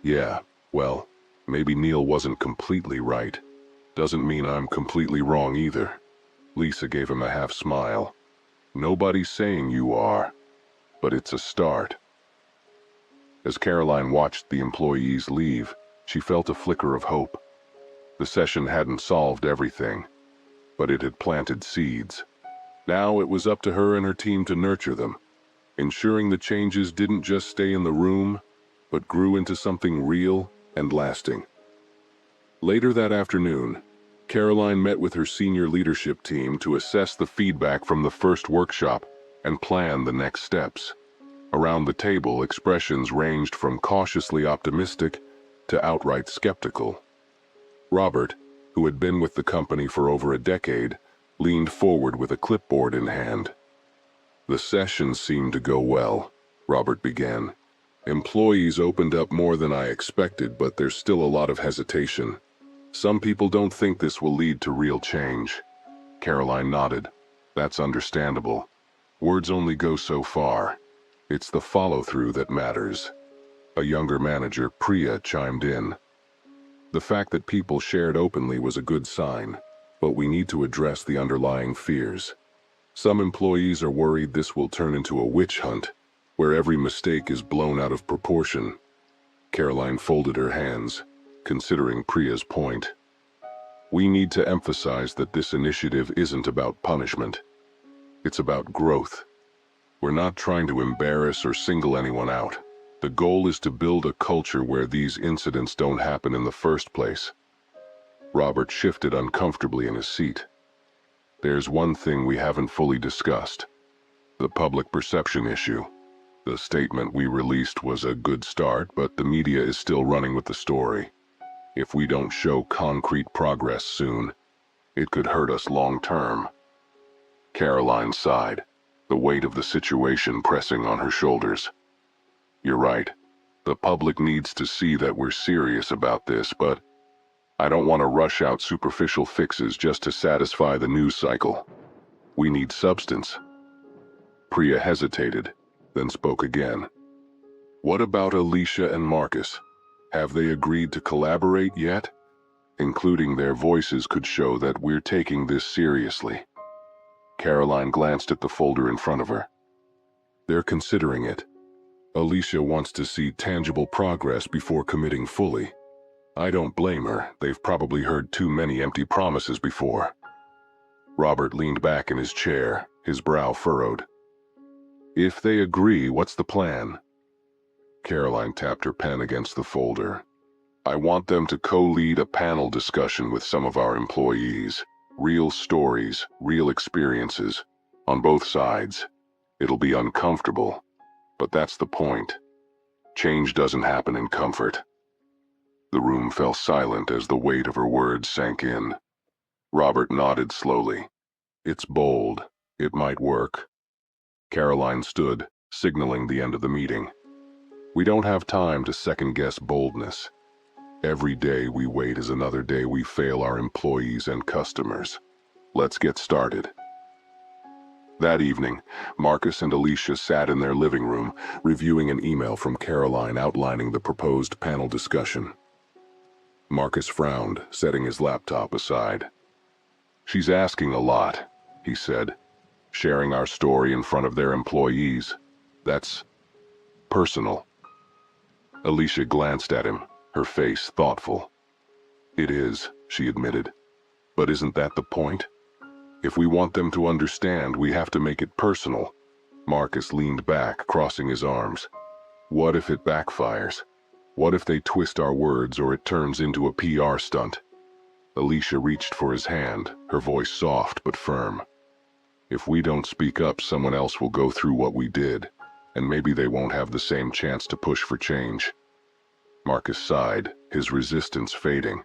"Yeah, well, maybe Neil wasn't completely right. Doesn't mean I'm completely wrong either." Lisa gave him a half smile. "Nobody's saying you are, but it's a start." As Caroline watched the employees leave, she felt a flicker of hope. The session hadn't solved everything, but it had planted seeds. Now it was up to her and her team to nurture them, ensuring the changes didn't just stay in the room, but grew into something real and lasting. Later that afternoon, Caroline met with her senior leadership team to assess the feedback from the first workshop and plan the next steps. Around the table, expressions ranged from cautiously optimistic to outright skeptical. Robert, who had been with the company for over a decade, leaned forward with a clipboard in hand. "The session seemed to go well," Robert began. Employees opened up more than I expected, but there's still a lot of hesitation. Some people don't think this will lead to real change. Caroline nodded. That's understandable. Words only go so far. It's the follow-through that matters. A younger manager, Priya, chimed in. The fact that people shared openly was a good sign, but we need to address the underlying fears. Some employees are worried this will turn into a witch hunt, where every mistake is blown out of proportion. Caroline folded her hands, considering Priya's point. We need to emphasize that this initiative isn't about punishment. It's about growth. We're not trying to embarrass or single anyone out. The goal is to build a culture where these incidents don't happen in the first place. Robert shifted uncomfortably in his seat. There's one thing we haven't fully discussed. The public perception issue. The statement we released was a good start, but the media is still running with the story. If we don't show concrete progress soon, it could hurt us long term. Caroline sighed, the weight of the situation pressing on her shoulders. You're right. The public needs to see that we're serious about this, but I don't want to rush out superficial fixes just to satisfy the news cycle. We need substance. Priya hesitated, then spoke again. What about Alicia and Marcus? Have they agreed to collaborate yet? Including their voices could show that we're taking this seriously. Caroline glanced at the folder in front of her. They're considering it. Alicia wants to see tangible progress before committing fully. I don't blame her. They've probably heard too many empty promises before. Robert leaned back in his chair, his brow furrowed. If they agree, what's the plan? Caroline tapped her pen against the folder. I want them to co-lead a panel discussion with some of our employees. Real stories, real experiences, on both sides. It'll be uncomfortable, but that's the point. Change doesn't happen in comfort. The room fell silent as the weight of her words sank in. Robert nodded slowly. It's bold. It might work. Caroline stood, signaling the end of the meeting. We don't have time to second-guess boldness. Every day we wait is another day we fail our employees and customers. Let's get started. That evening, Marcus and Alicia sat in their living room, reviewing an email from Caroline outlining the proposed panel discussion. Marcus frowned, setting his laptop aside. She's asking a lot, he said. Sharing our story in front of their employees. That's personal. Alicia glanced at him, her face thoughtful. It is, she admitted. But isn't that the point? If we want them to understand, we have to make it personal. Marcus leaned back, crossing his arms. What if it backfires? What if they twist our words or it turns into a PR stunt? Alicia reached for his hand, her voice soft but firm. If we don't speak up, someone else will go through what we did, and maybe they won't have the same chance to push for change. Marcus sighed, his resistance fading.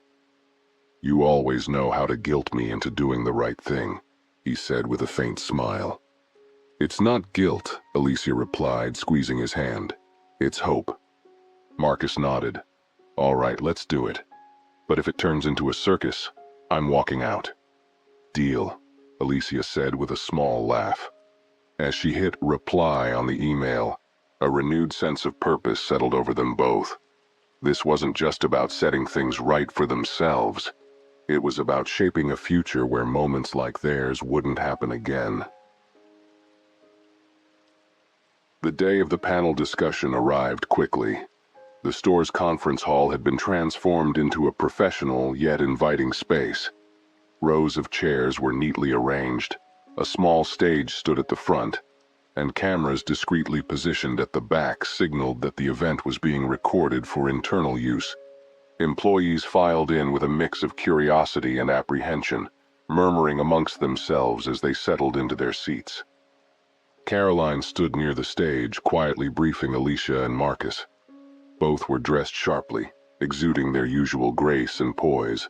You always know how to guilt me into doing the right thing, he said with a faint smile. It's not guilt, Alicia replied, squeezing his hand. It's hope. Marcus nodded. All right, let's do it. But if it turns into a circus, I'm walking out. Deal, Alicia said with a small laugh. As she hit reply on the email, a renewed sense of purpose settled over them both. This wasn't just about setting things right for themselves. It was about shaping a future where moments like theirs wouldn't happen again. The day of the panel discussion arrived quickly. The store's conference hall had been transformed into a professional yet inviting space. Rows of chairs were neatly arranged, a small stage stood at the front, and cameras discreetly positioned at the back signaled that the event was being recorded for internal use. Employees filed in with a mix of curiosity and apprehension, murmuring amongst themselves as they settled into their seats. Caroline stood near the stage, quietly briefing Alicia and Marcus. Both were dressed sharply, exuding their usual grace and poise,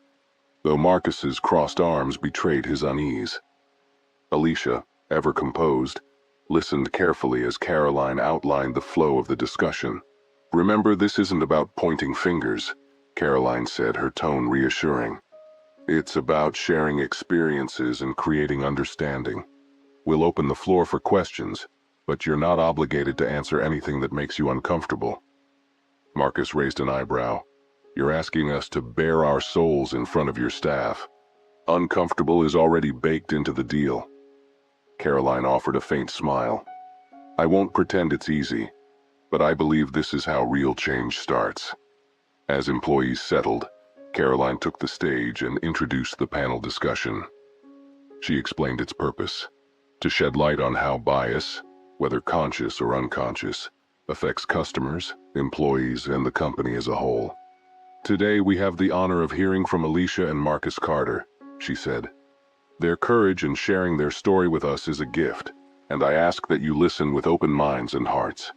though Marcus's crossed arms betrayed his unease. Alicia, ever composed, listened carefully as Caroline outlined the flow of the discussion. Remember, this isn't about pointing fingers, Caroline said, her tone reassuring. It's about sharing experiences and creating understanding. We'll open the floor for questions, but you're not obligated to answer anything that makes you uncomfortable. Marcus raised an eyebrow. You're asking us to bare our souls in front of your staff. Uncomfortable is already baked into the deal. Caroline offered a faint smile. I won't pretend it's easy, but I believe this is how real change starts. As employees settled, Caroline took the stage and introduced the panel discussion. She explained its purpose: to shed light on how bias, whether conscious or unconscious, affects customers, employees, and the company as a whole. Today we have the honor of hearing from Alicia and Marcus Carter, she said. Their courage in sharing their story with us is a gift, and I ask that you listen with open minds and hearts.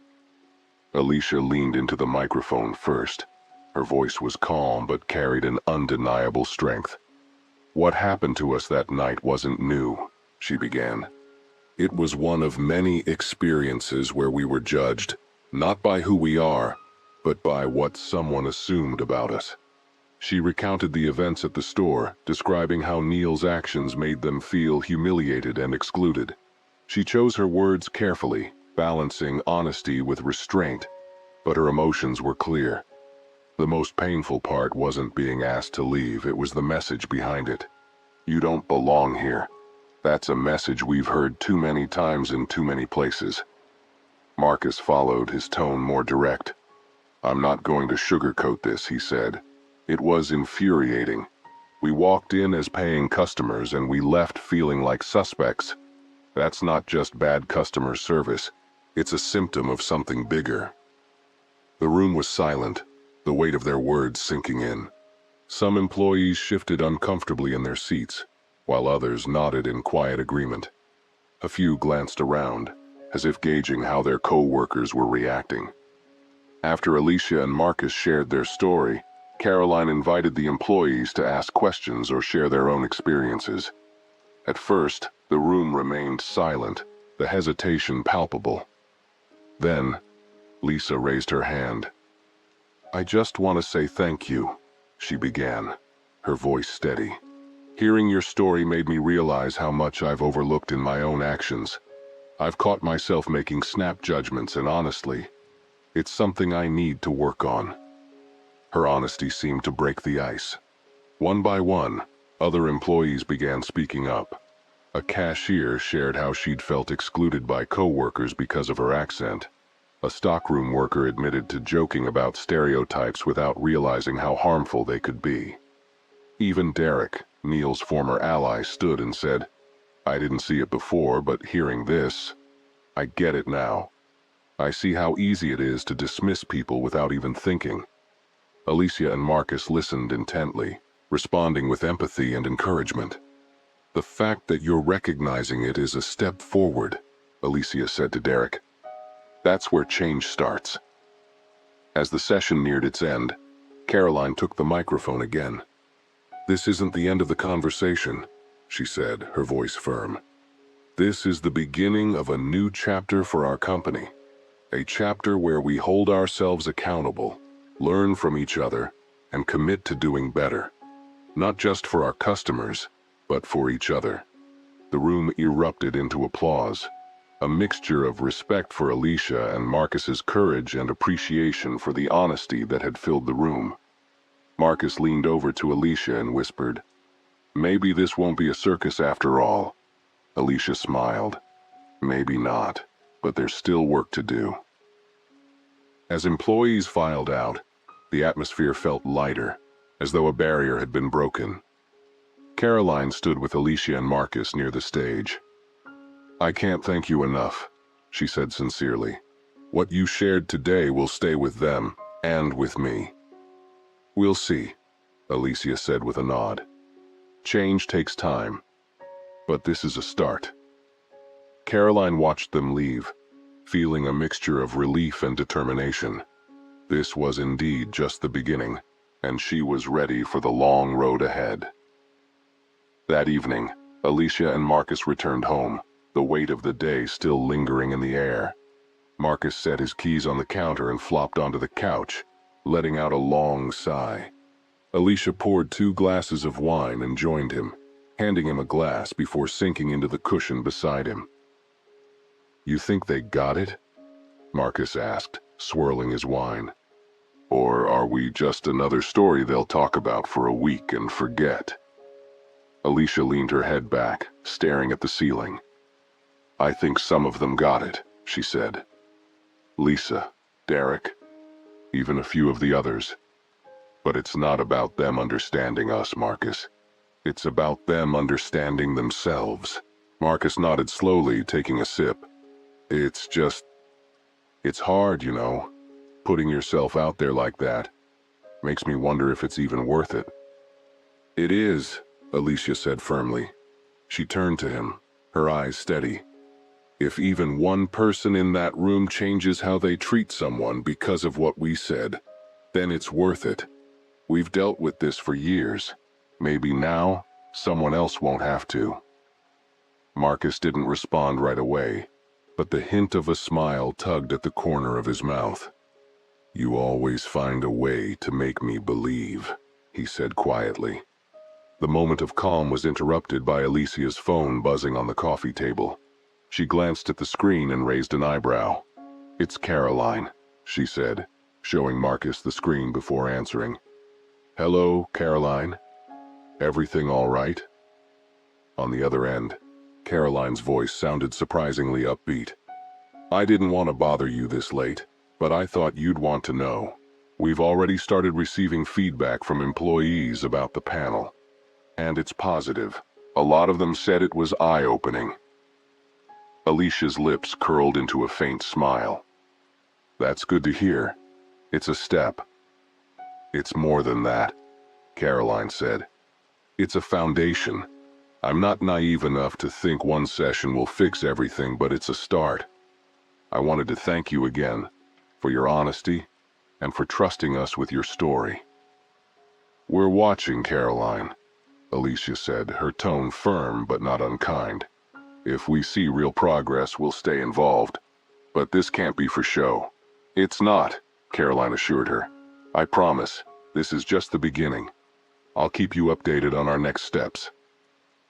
Alicia leaned into the microphone first. Her voice was calm but carried an undeniable strength. What happened to us that night wasn't new, she began. It was one of many experiences where we were judged, not by who we are, but by what someone assumed about us. She recounted the events at the store, describing how Neil's actions made them feel humiliated and excluded. She chose her words carefully, balancing honesty with restraint, but her emotions were clear. The most painful part wasn't being asked to leave, it was the message behind it. You don't belong here. That's a message we've heard too many times in too many places. Marcus followed, his tone more direct. I'm not going to sugarcoat this, he said. It was infuriating. We walked in as paying customers and we left feeling like suspects. That's not just bad customer service. It's a symptom of something bigger. The room was silent, the weight of their words sinking in. Some employees shifted uncomfortably in their seats, while others nodded in quiet agreement. A few glanced around, as if gauging how their co-workers were reacting. After Alicia and Marcus shared their story, Caroline invited the employees to ask questions or share their own experiences. At first, the room remained silent, the hesitation palpable. Then, Lisa raised her hand. I just want to say thank you, she began, her voice steady. Hearing your story made me realize how much I've overlooked in my own actions. I've caught myself making snap judgments, and honestly, it's something I need to work on. Her honesty seemed to break the ice. One by one, other employees began speaking up. A cashier shared how she'd felt excluded by co-workers because of her accent. A stockroom worker admitted to joking about stereotypes without realizing how harmful they could be. Even Derek, Neil's former ally, stood and said, I didn't see it before, but hearing this, I get it now. I see how easy it is to dismiss people without even thinking. Alicia and Marcus listened intently, responding with empathy and encouragement. The fact that you're recognizing it is a step forward, Alicia said to Derek. That's where change starts. As the session neared its end, Caroline took the microphone again. This isn't the end of the conversation, she said, her voice firm. This is the beginning of a new chapter for our company. A chapter where we hold ourselves accountable, learn from each other, and commit to doing better. Not just for our customers, but for each other. The room erupted into applause, a mixture of respect for Alicia and Marcus's courage and appreciation for the honesty that had filled the room. Marcus leaned over to Alicia and whispered, Maybe this won't be a circus after all. Alicia smiled. Maybe not, but there's still work to do. As employees filed out, the atmosphere felt lighter, as though a barrier had been broken. Caroline stood with Alicia and Marcus near the stage. I can't thank you enough, she said sincerely. What you shared today will stay with them, and with me. We'll see, Alicia said with a nod. Change takes time, but this is a start. Caroline watched them leave, feeling a mixture of relief and determination. This was indeed just the beginning, and she was ready for the long road ahead. That evening, Alicia and Marcus returned home, the weight of the day still lingering in the air. Marcus set his keys on the counter and flopped onto the couch, letting out a long sigh. Alicia poured 2 glasses of wine and joined him, handing him a glass before sinking into the cushion beside him. "You think they got it?" Marcus asked, swirling his wine. "Or are we just another story they'll talk about for a week and forget?" Alicia leaned her head back, staring at the ceiling. "I think some of them got it," she said. "Lisa, Derek, even a few of the others. But it's not about them understanding us, Marcus. It's about them understanding themselves." Marcus nodded slowly, taking a sip. It's hard, you know, putting yourself out there like that. Makes me wonder if it's even worth it." "It is," Alicia said firmly. She turned to him, her eyes steady. "If even one person in that room changes how they treat someone because of what we said, then it's worth it. We've dealt with this for years. Maybe now, someone else won't have to." Marcus didn't respond right away, but the hint of a smile tugged at the corner of his mouth. "You always find a way to make me believe," he said quietly. The moment of calm was interrupted by Alicia's phone buzzing on the coffee table. She glanced at the screen and raised an eyebrow. "It's Caroline," she said, showing Marcus the screen before answering. "Hello, Caroline. Everything all right?" On the other end, Caroline's voice sounded surprisingly upbeat. "I didn't want to bother you this late, but I thought you'd want to know. We've already started receiving feedback from employees about the panel. And it's positive. A lot of them said it was eye-opening." Alicia's lips curled into a faint smile. "That's good to hear. It's a step." "It's more than that," Caroline said. "It's a foundation. I'm not naive enough to think one session will fix everything, but it's a start. I wanted to thank you again for your honesty and for trusting us with your story." "We're watching, Caroline," Alicia said, her tone firm but not unkind. "If we see real progress, we'll stay involved. But this can't be for show." "It's not," Caroline assured her. "I promise, this is just the beginning. I'll keep you updated on our next steps."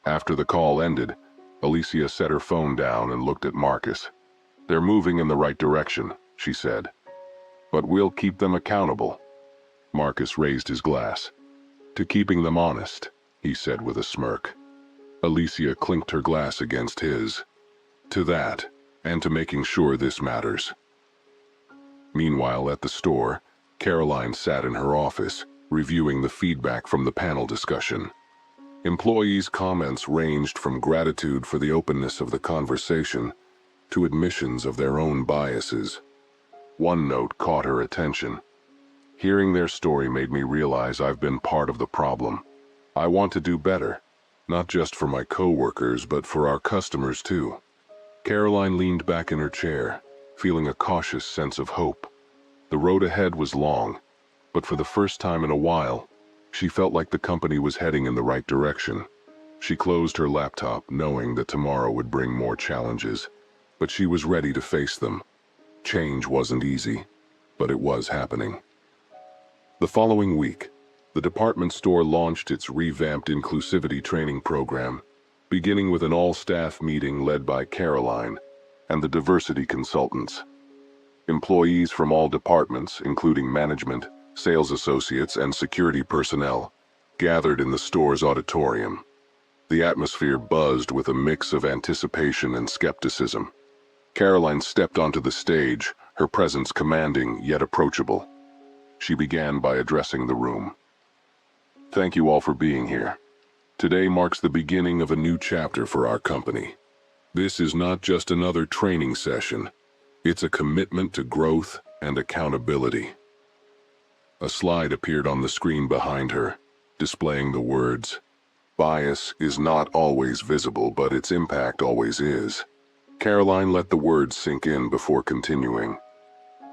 After the call ended, Alicia set her phone down and looked at Marcus. "They're moving in the right direction," she said. "But we'll keep them accountable." Marcus raised his glass. "To keeping them honest," he said with a smirk. Alicia clinked her glass against his. "To that, and to making sure this matters." Meanwhile, at the store, Caroline sat in her office, reviewing the feedback from the panel discussion. Employees' comments ranged from gratitude for the openness of the conversation to admissions of their own biases. One note caught her attention. "Hearing their story made me realize I've been part of the problem. I want to do better, not just for my coworkers, but for our customers too." Caroline leaned back in her chair, feeling a cautious sense of hope. The road ahead was long, but for the first time in a while, she felt like the company was heading in the right direction. She closed her laptop, knowing that tomorrow would bring more challenges, but she was ready to face them. Change wasn't easy, but it was happening. The following week, the department store launched its revamped inclusivity training program, beginning with an all-staff meeting led by Caroline and the diversity consultants. Employees from all departments, including management, sales associates, and security personnel, gathered in the store's auditorium. The atmosphere buzzed with a mix of anticipation and skepticism. Caroline stepped onto the stage, her presence commanding yet approachable. She began by addressing the room. "Thank you all for being here. Today marks the beginning of a new chapter for our company. This is not just another training session. It's a commitment to growth and accountability." A slide appeared on the screen behind her, displaying the words, "Bias is not always visible, but its impact always is." Caroline let the words sink in before continuing.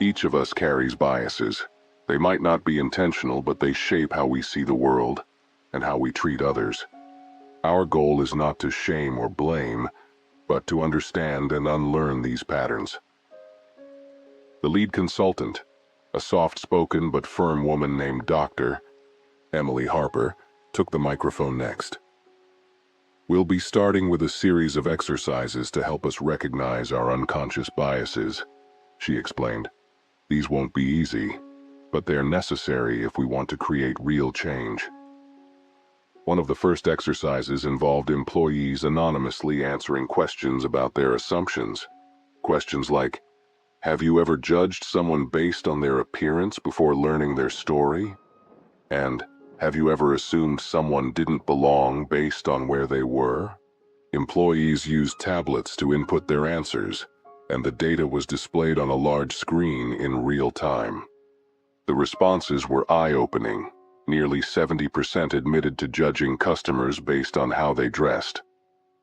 "Each of us carries biases. They might not be intentional, but they shape how we see the world and how we treat others. Our goal is not to shame or blame, but to understand and unlearn these patterns." The lead consultant, a soft-spoken but firm woman named Dr. Emily Harper, took the microphone next. We'll be starting with a series of exercises to help us recognize our unconscious biases, she explained. These won't be easy, but they're necessary if we want to create real change. One of the first exercises involved employees anonymously answering questions about their assumptions. Questions like, have you ever judged someone based on their appearance before learning their story? And, have you ever assumed someone didn't belong based on where they were? Employees used tablets to input their answers, and the data was displayed on a large screen in real time. The responses were eye-opening. Nearly 70% admitted to judging customers based on how they dressed.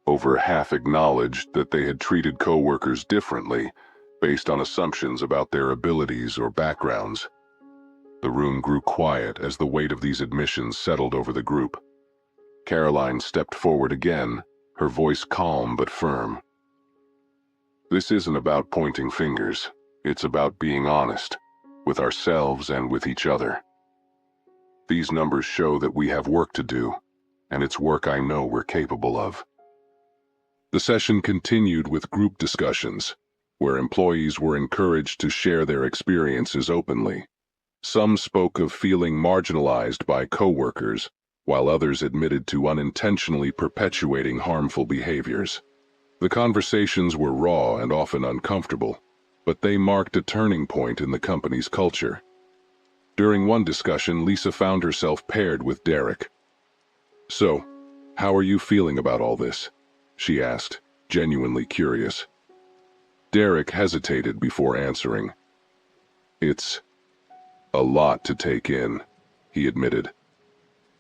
Over half acknowledged that they had treated coworkers differently based on assumptions about their abilities or backgrounds. The room grew quiet as the weight of these admissions settled over the group. Caroline stepped forward again, her voice calm but firm. This isn't about pointing fingers. It's about being honest, with ourselves and with each other. These numbers show that we have work to do, and it's work I know we're capable of. The session continued with group discussions, where employees were encouraged to share their experiences openly. Some spoke of feeling marginalized by coworkers, while others admitted to unintentionally perpetuating harmful behaviors. The conversations were raw and often uncomfortable, but they marked a turning point in the company's culture. During one discussion, Lisa found herself paired with Derek. So, how are you feeling about all this? She asked, genuinely curious. Derek hesitated before answering. It's a lot to take in, he admitted.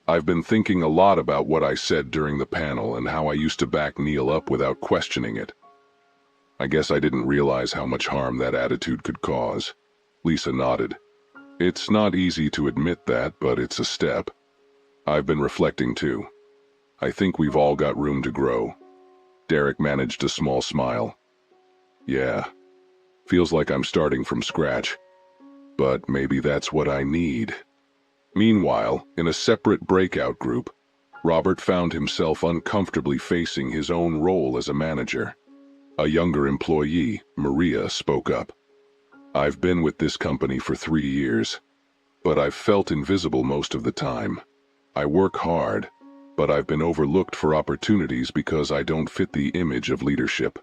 I've been thinking a lot about what I said during the panel and how I used to back Neil up without questioning it. I guess I didn't realize how much harm that attitude could cause. Lisa nodded. It's not easy to admit that, but it's a step. I've been reflecting too. I think we've all got room to grow. Derek managed a small smile. Yeah, feels like I'm starting from scratch. But maybe that's what I need. Meanwhile, in a separate breakout group, Robert found himself uncomfortably facing his own role as a manager. A younger employee, Maria, spoke up. I've been with this company for 3 years, but I've felt invisible most of the time. I work hard, but I've been overlooked for opportunities because I don't fit the image of leadership.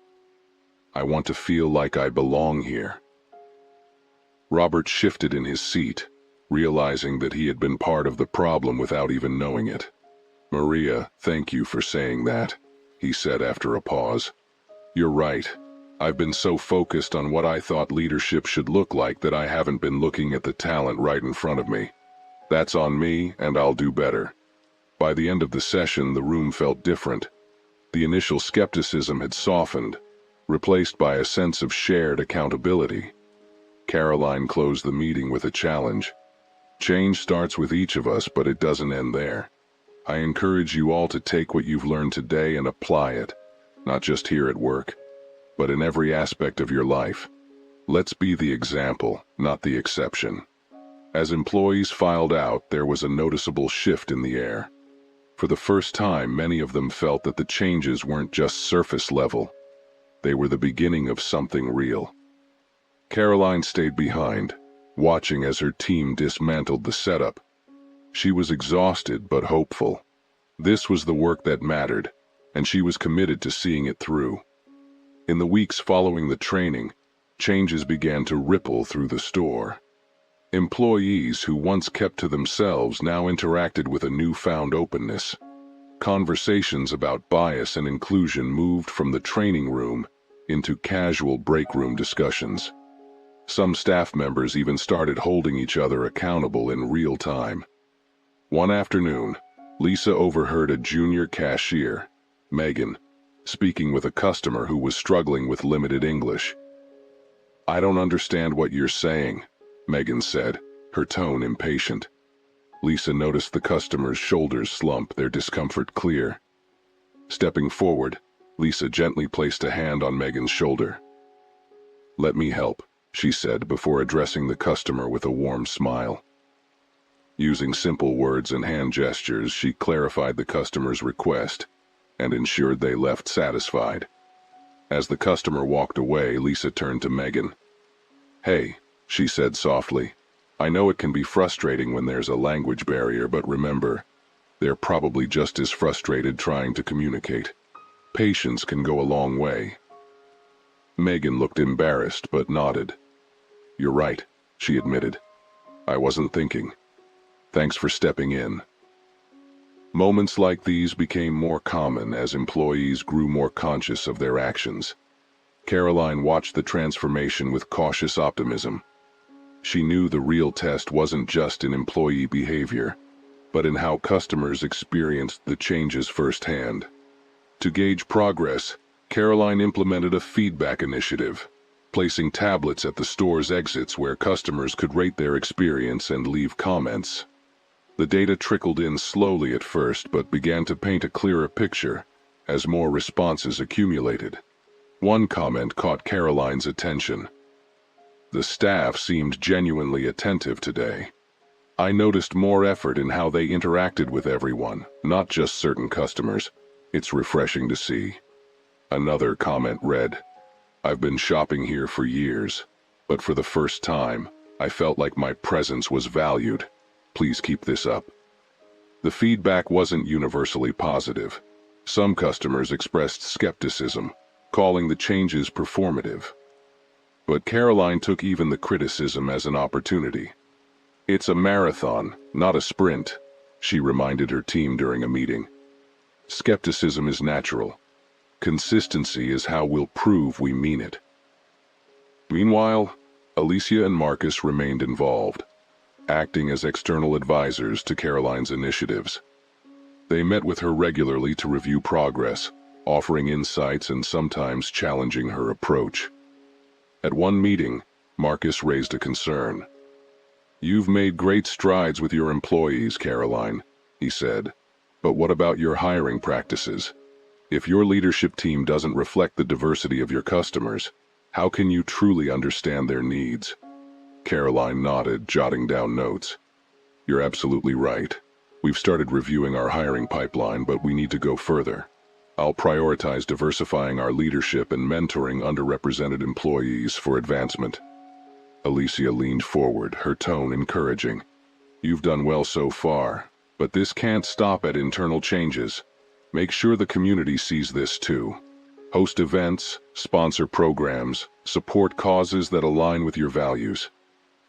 I want to feel like I belong here. Robert shifted in his seat, realizing that he had been part of the problem without even knowing it. Maria, thank you for saying that, he said after a pause. You're right. I've been so focused on what I thought leadership should look like that I haven't been looking at the talent right in front of me. That's on me, and I'll do better. By the end of the session, the room felt different. The initial skepticism had softened, replaced by a sense of shared accountability. Caroline closed the meeting with a challenge. Change starts with each of us, but it doesn't end there. I encourage you all to take what you've learned today and apply it, not just here at work, but in every aspect of your life. Let's be the example, not the exception. As employees filed out, there was a noticeable shift in the air. For the first time, many of them felt that the changes weren't just surface level. They were the beginning of something real. Caroline stayed behind, watching as her team dismantled the setup. She was exhausted but hopeful. This was the work that mattered, and she was committed to seeing it through. In the weeks following the training, changes began to ripple through the store. Employees who once kept to themselves now interacted with a newfound openness. Conversations about bias and inclusion moved from the training room into casual break room discussions. Some staff members even started holding each other accountable in real time. One afternoon, Lisa overheard a junior cashier, Megan, speaking with a customer who was struggling with limited English. I don't understand what you're saying, Megan said, her tone impatient. Lisa noticed the customer's shoulders slump, their discomfort clear. Stepping forward, Lisa gently placed a hand on Megan's shoulder. Let me help, she said before addressing the customer with a warm smile. Using simple words and hand gestures, she clarified the customer's request and ensured they left satisfied. As the customer walked away, Lisa turned to Megan. "Hey," she said softly, "I know it can be frustrating when there's a language barrier, but remember, they're probably just as frustrated trying to communicate. Patience can go a long way." Megan looked embarrassed but nodded. "You're right," she admitted. "I wasn't thinking. Thanks for stepping in." Moments like these became more common as employees grew more conscious of their actions. Caroline watched the transformation with cautious optimism. She knew the real test wasn't just in employee behavior, but in how customers experienced the changes firsthand. To gauge progress, Caroline implemented a feedback initiative, placing tablets at the store's exits where customers could rate their experience and leave comments. The data trickled in slowly at first, but began to paint a clearer picture as more responses accumulated. One comment caught Caroline's attention. "The staff seemed genuinely attentive today. I noticed more effort in how they interacted with everyone, not just certain customers. It's refreshing to see." Another comment read, "I've been shopping here for years, but for the first time, I felt like my presence was valued. Please keep this up." The feedback wasn't universally positive. Some customers expressed skepticism, calling the changes performative. But Caroline took even the criticism as an opportunity. "It's a marathon, not a sprint," she reminded her team during a meeting. "Skepticism is natural. Consistency is how we'll prove we mean it." Meanwhile, Alicia and Marcus remained involved, acting as external advisors to Caroline's initiatives. They met with her regularly to review progress, offering insights and sometimes challenging her approach. At one meeting, Marcus raised a concern. "You've made great strides with your employees, Caroline," he said, "but what about your hiring practices? If your leadership team doesn't reflect the diversity of your customers, how can you truly understand their needs?" Caroline nodded, jotting down notes. "You're absolutely right. We've started reviewing our hiring pipeline, but we need to go further. I'll prioritize diversifying our leadership and mentoring underrepresented employees for advancement." Alicia leaned forward, her tone encouraging. "You've done well so far, but this can't stop at internal changes. Make sure the community sees this too. Host events, sponsor programs, support causes that align with your values.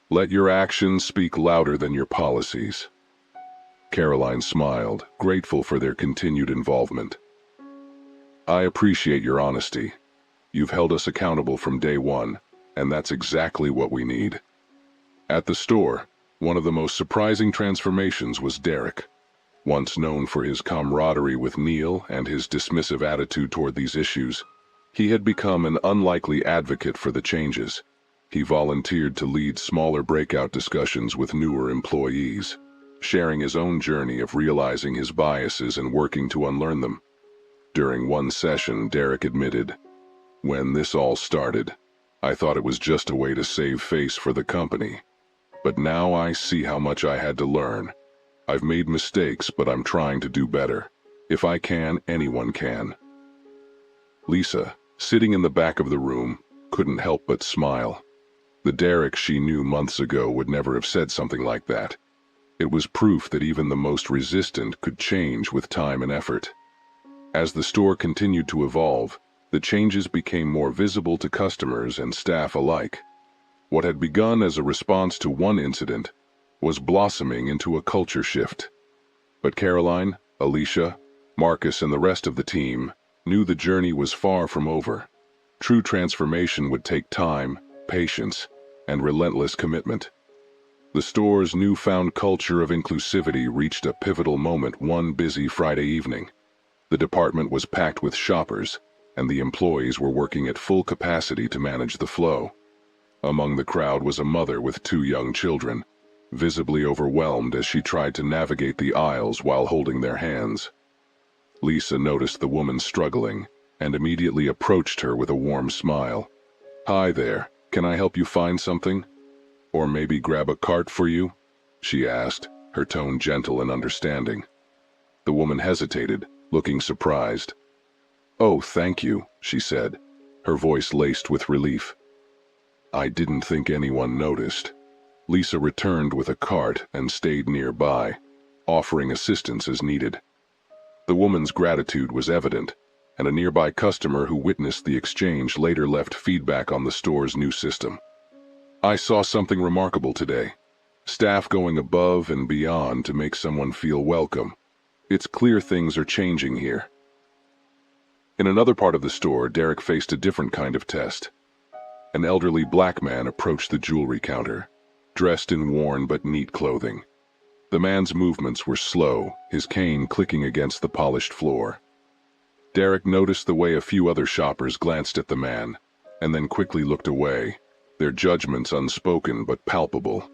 Let your actions speak louder than your policies." Caroline smiled, grateful for their continued involvement. "I appreciate your honesty. You've held us accountable from day one, and that's exactly what we need." At the store, one of the most surprising transformations was Derek. Once known for his camaraderie with Neil and his dismissive attitude toward these issues, he had become an unlikely advocate for the changes. He volunteered to lead smaller breakout discussions with newer employees, sharing his own journey of realizing his biases and working to unlearn them. During one session, Derek admitted, "When this all started, I thought it was just a way to save face for the company. But now I see how much I had to learn. I've made mistakes, but I'm trying to do better. If I can, anyone can." Lisa, sitting in the back of the room, couldn't help but smile. The Derek she knew months ago would never have said something like that. It was proof that even the most resistant could change with time and effort. As the store continued to evolve, the changes became more visible to customers and staff alike. What had begun as a response to one incident was blossoming into a culture shift. But Caroline, Alicia, Marcus, and the rest of the team knew the journey was far from over. True transformation would take time, patience, and relentless commitment. The store's newfound culture of inclusivity reached a pivotal moment one busy Friday evening. The department was packed with shoppers, and the employees were working at full capacity to manage the flow. Among the crowd was a mother with 2 young children, visibly overwhelmed as she tried to navigate the aisles while holding their hands. Lisa noticed the woman struggling and immediately approached her with a warm smile. "Hi there, Can I help you find something? Or maybe grab a cart for you? She asked, her tone gentle and understanding. The woman hesitated, looking surprised. Oh, thank you, she said, her voice laced with relief. I didn't think anyone noticed. Lisa returned with a cart and stayed nearby, offering assistance as needed. The woman's gratitude was evident, and a nearby customer who witnessed the exchange later left feedback on the store's new system. I saw something remarkable today. Staff going above and beyond to make someone feel welcome. It's clear things are changing here. In another part of the store, Derek faced a different kind of test. An elderly black man approached the jewelry counter, dressed in worn but neat clothing. The man's movements were slow, his cane clicking against the polished floor. Derek noticed the way a few other shoppers glanced at the man, and then quickly looked away, their judgments unspoken but palpable.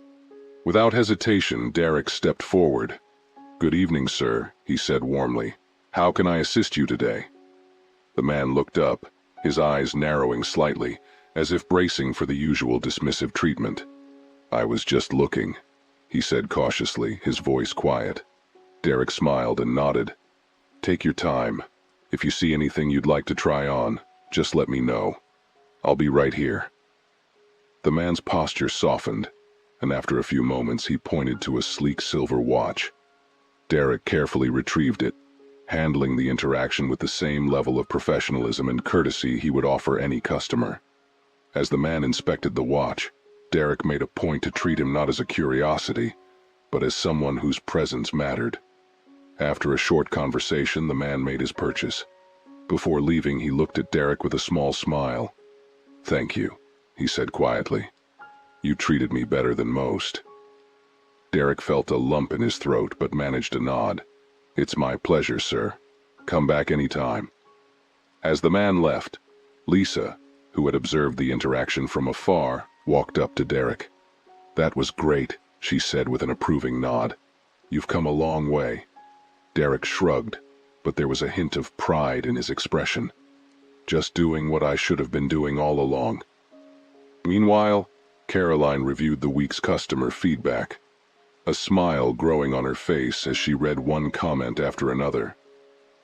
Without hesitation, Derek stepped forward. Good evening, sir, he said warmly. How can I assist you today? The man looked up, his eyes narrowing slightly, as if bracing for the usual dismissive treatment. I was just looking, he said cautiously, his voice quiet. Derek smiled and nodded. Take your time. If you see anything you'd like to try on, just let me know. I'll be right here. The man's posture softened, and after a few moments he pointed to a sleek silver watch. Derek carefully retrieved it, handling the interaction with the same level of professionalism and courtesy he would offer any customer. As the man inspected the watch, Derek made a point to treat him not as a curiosity, but as someone whose presence mattered. After a short conversation, the man made his purchase. Before leaving, he looked at Derek with a small smile. Thank you, he said quietly. You treated me better than most. Derek felt a lump in his throat but managed a nod. It's my pleasure, sir. Come back any time. As the man left, Lisa, who had observed the interaction from afar, walked up to Derek. That was great, she said with an approving nod. You've come a long way. Derek shrugged, but there was a hint of pride in his expression. Just doing what I should have been doing all along. Meanwhile, Caroline reviewed the week's customer feedback, a smile growing on her face as she read one comment after another.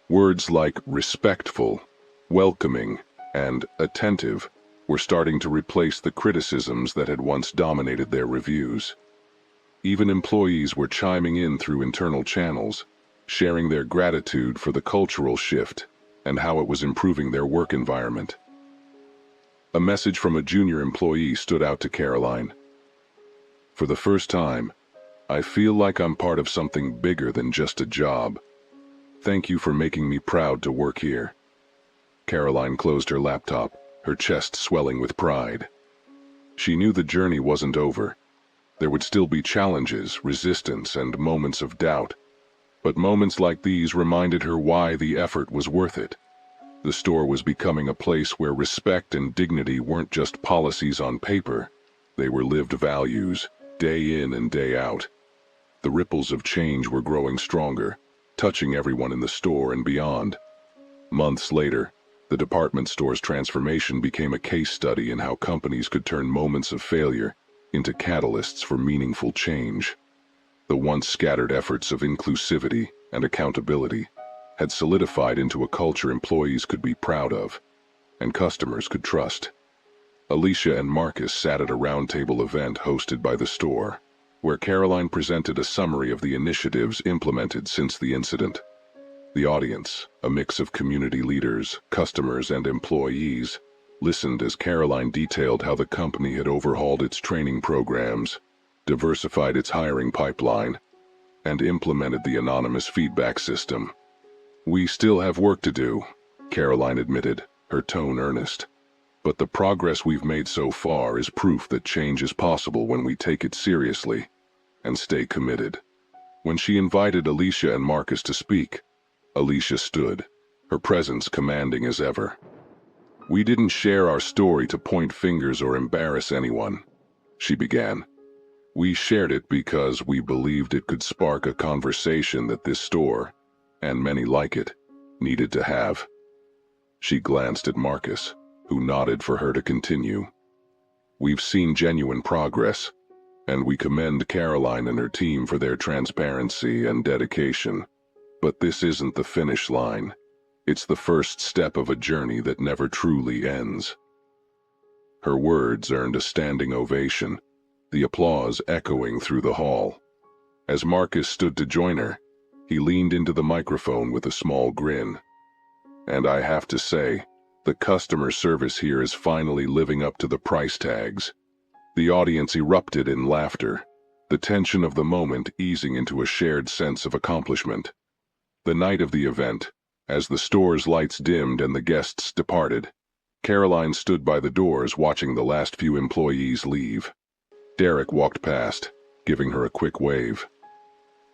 Words like respectful, welcoming, and attentive were starting to replace the criticisms that had once dominated their reviews. Even employees were chiming in through internal channels, sharing their gratitude for the cultural shift and how it was improving their work environment. A message from a junior employee stood out to Caroline. For the first time, I feel like I'm part of something bigger than just a job. Thank you for making me proud to work here. Caroline closed her laptop, her chest swelling with pride. She knew the journey wasn't over. There would still be challenges, resistance, and moments of doubt. But moments like these reminded her why the effort was worth it. The store was becoming a place where respect and dignity weren't just policies on paper. They were lived values, day in and day out. The ripples of change were growing stronger, touching everyone in the store and beyond. Months later, the department store's transformation became a case study in how companies could turn moments of failure into catalysts for meaningful change. The once scattered efforts of inclusivity and accountability had solidified into a culture employees could be proud of and customers could trust. Alicia and Marcus sat at a roundtable event hosted by the store, where Caroline presented a summary of the initiatives implemented since the incident. The audience, a mix of community leaders, customers, and employees, listened as Caroline detailed how the company had overhauled its training programs, diversified its hiring pipeline, and implemented the anonymous feedback system. We still have work to do, Caroline admitted, her tone earnest. But the progress we've made so far is proof that change is possible when we take it seriously and stay committed. When she invited Alicia and Marcus to speak, Alicia stood, her presence commanding as ever. We didn't share our story to point fingers or embarrass anyone, she began. We shared it because we believed it could spark a conversation that this store, and many like it, needed to have. She glanced at Marcus, who nodded for her to continue. We've seen genuine progress, and we commend Caroline and her team for their transparency and dedication. But this isn't the finish line. It's the first step of a journey that never truly ends. Her words earned a standing ovation, the applause echoing through the hall. As Marcus stood to join her, he leaned into the microphone with a small grin. And I have to say, the customer service here is finally living up to the price tags. The audience erupted in laughter, the tension of the moment easing into a shared sense of accomplishment. The night of the event, as the store's lights dimmed and the guests departed, Caroline stood by the doors watching the last few employees leave. Derek walked past, giving her a quick wave.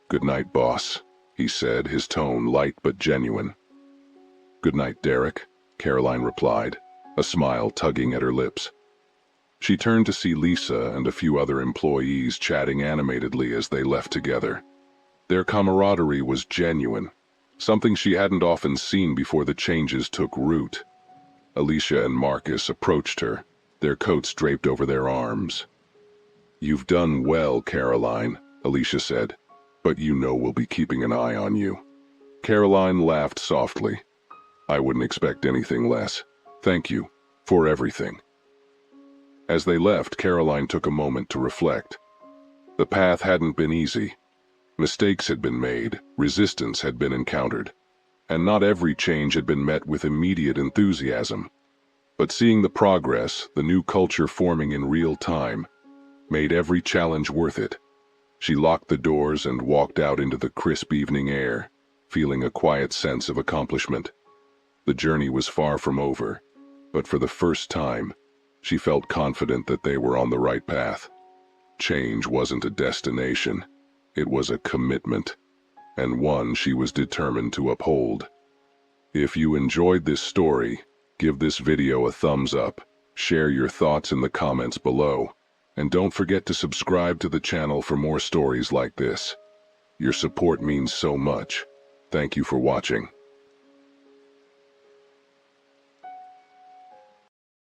"Good night, boss," he said, his tone light but genuine. "Good night, Derek," Caroline replied, a smile tugging at her lips. She turned to see Lisa and a few other employees chatting animatedly as they left together. Their camaraderie was genuine, something she hadn't often seen before the changes took root. Alicia and Marcus approached her, their coats draped over their arms. "You've done well, Caroline," Alicia said, "but you know we'll be keeping an eye on you." Caroline laughed softly. "I wouldn't expect anything less. Thank you for everything." As they left, Caroline took a moment to reflect. The path hadn't been easy. Mistakes had been made, resistance had been encountered, and not every change had been met with immediate enthusiasm. But seeing the progress, the new culture forming in real time, made every challenge worth it. She locked the doors and walked out into the crisp evening air, feeling a quiet sense of accomplishment. The journey was far from over, but for the first time, she felt confident that they were on the right path. Change wasn't a destination, it was a commitment, and one she was determined to uphold. If you enjoyed this story, give this video a thumbs up, share your thoughts in the comments below, and don't forget to subscribe to the channel for more stories like this. Your support means so much. Thank you for watching.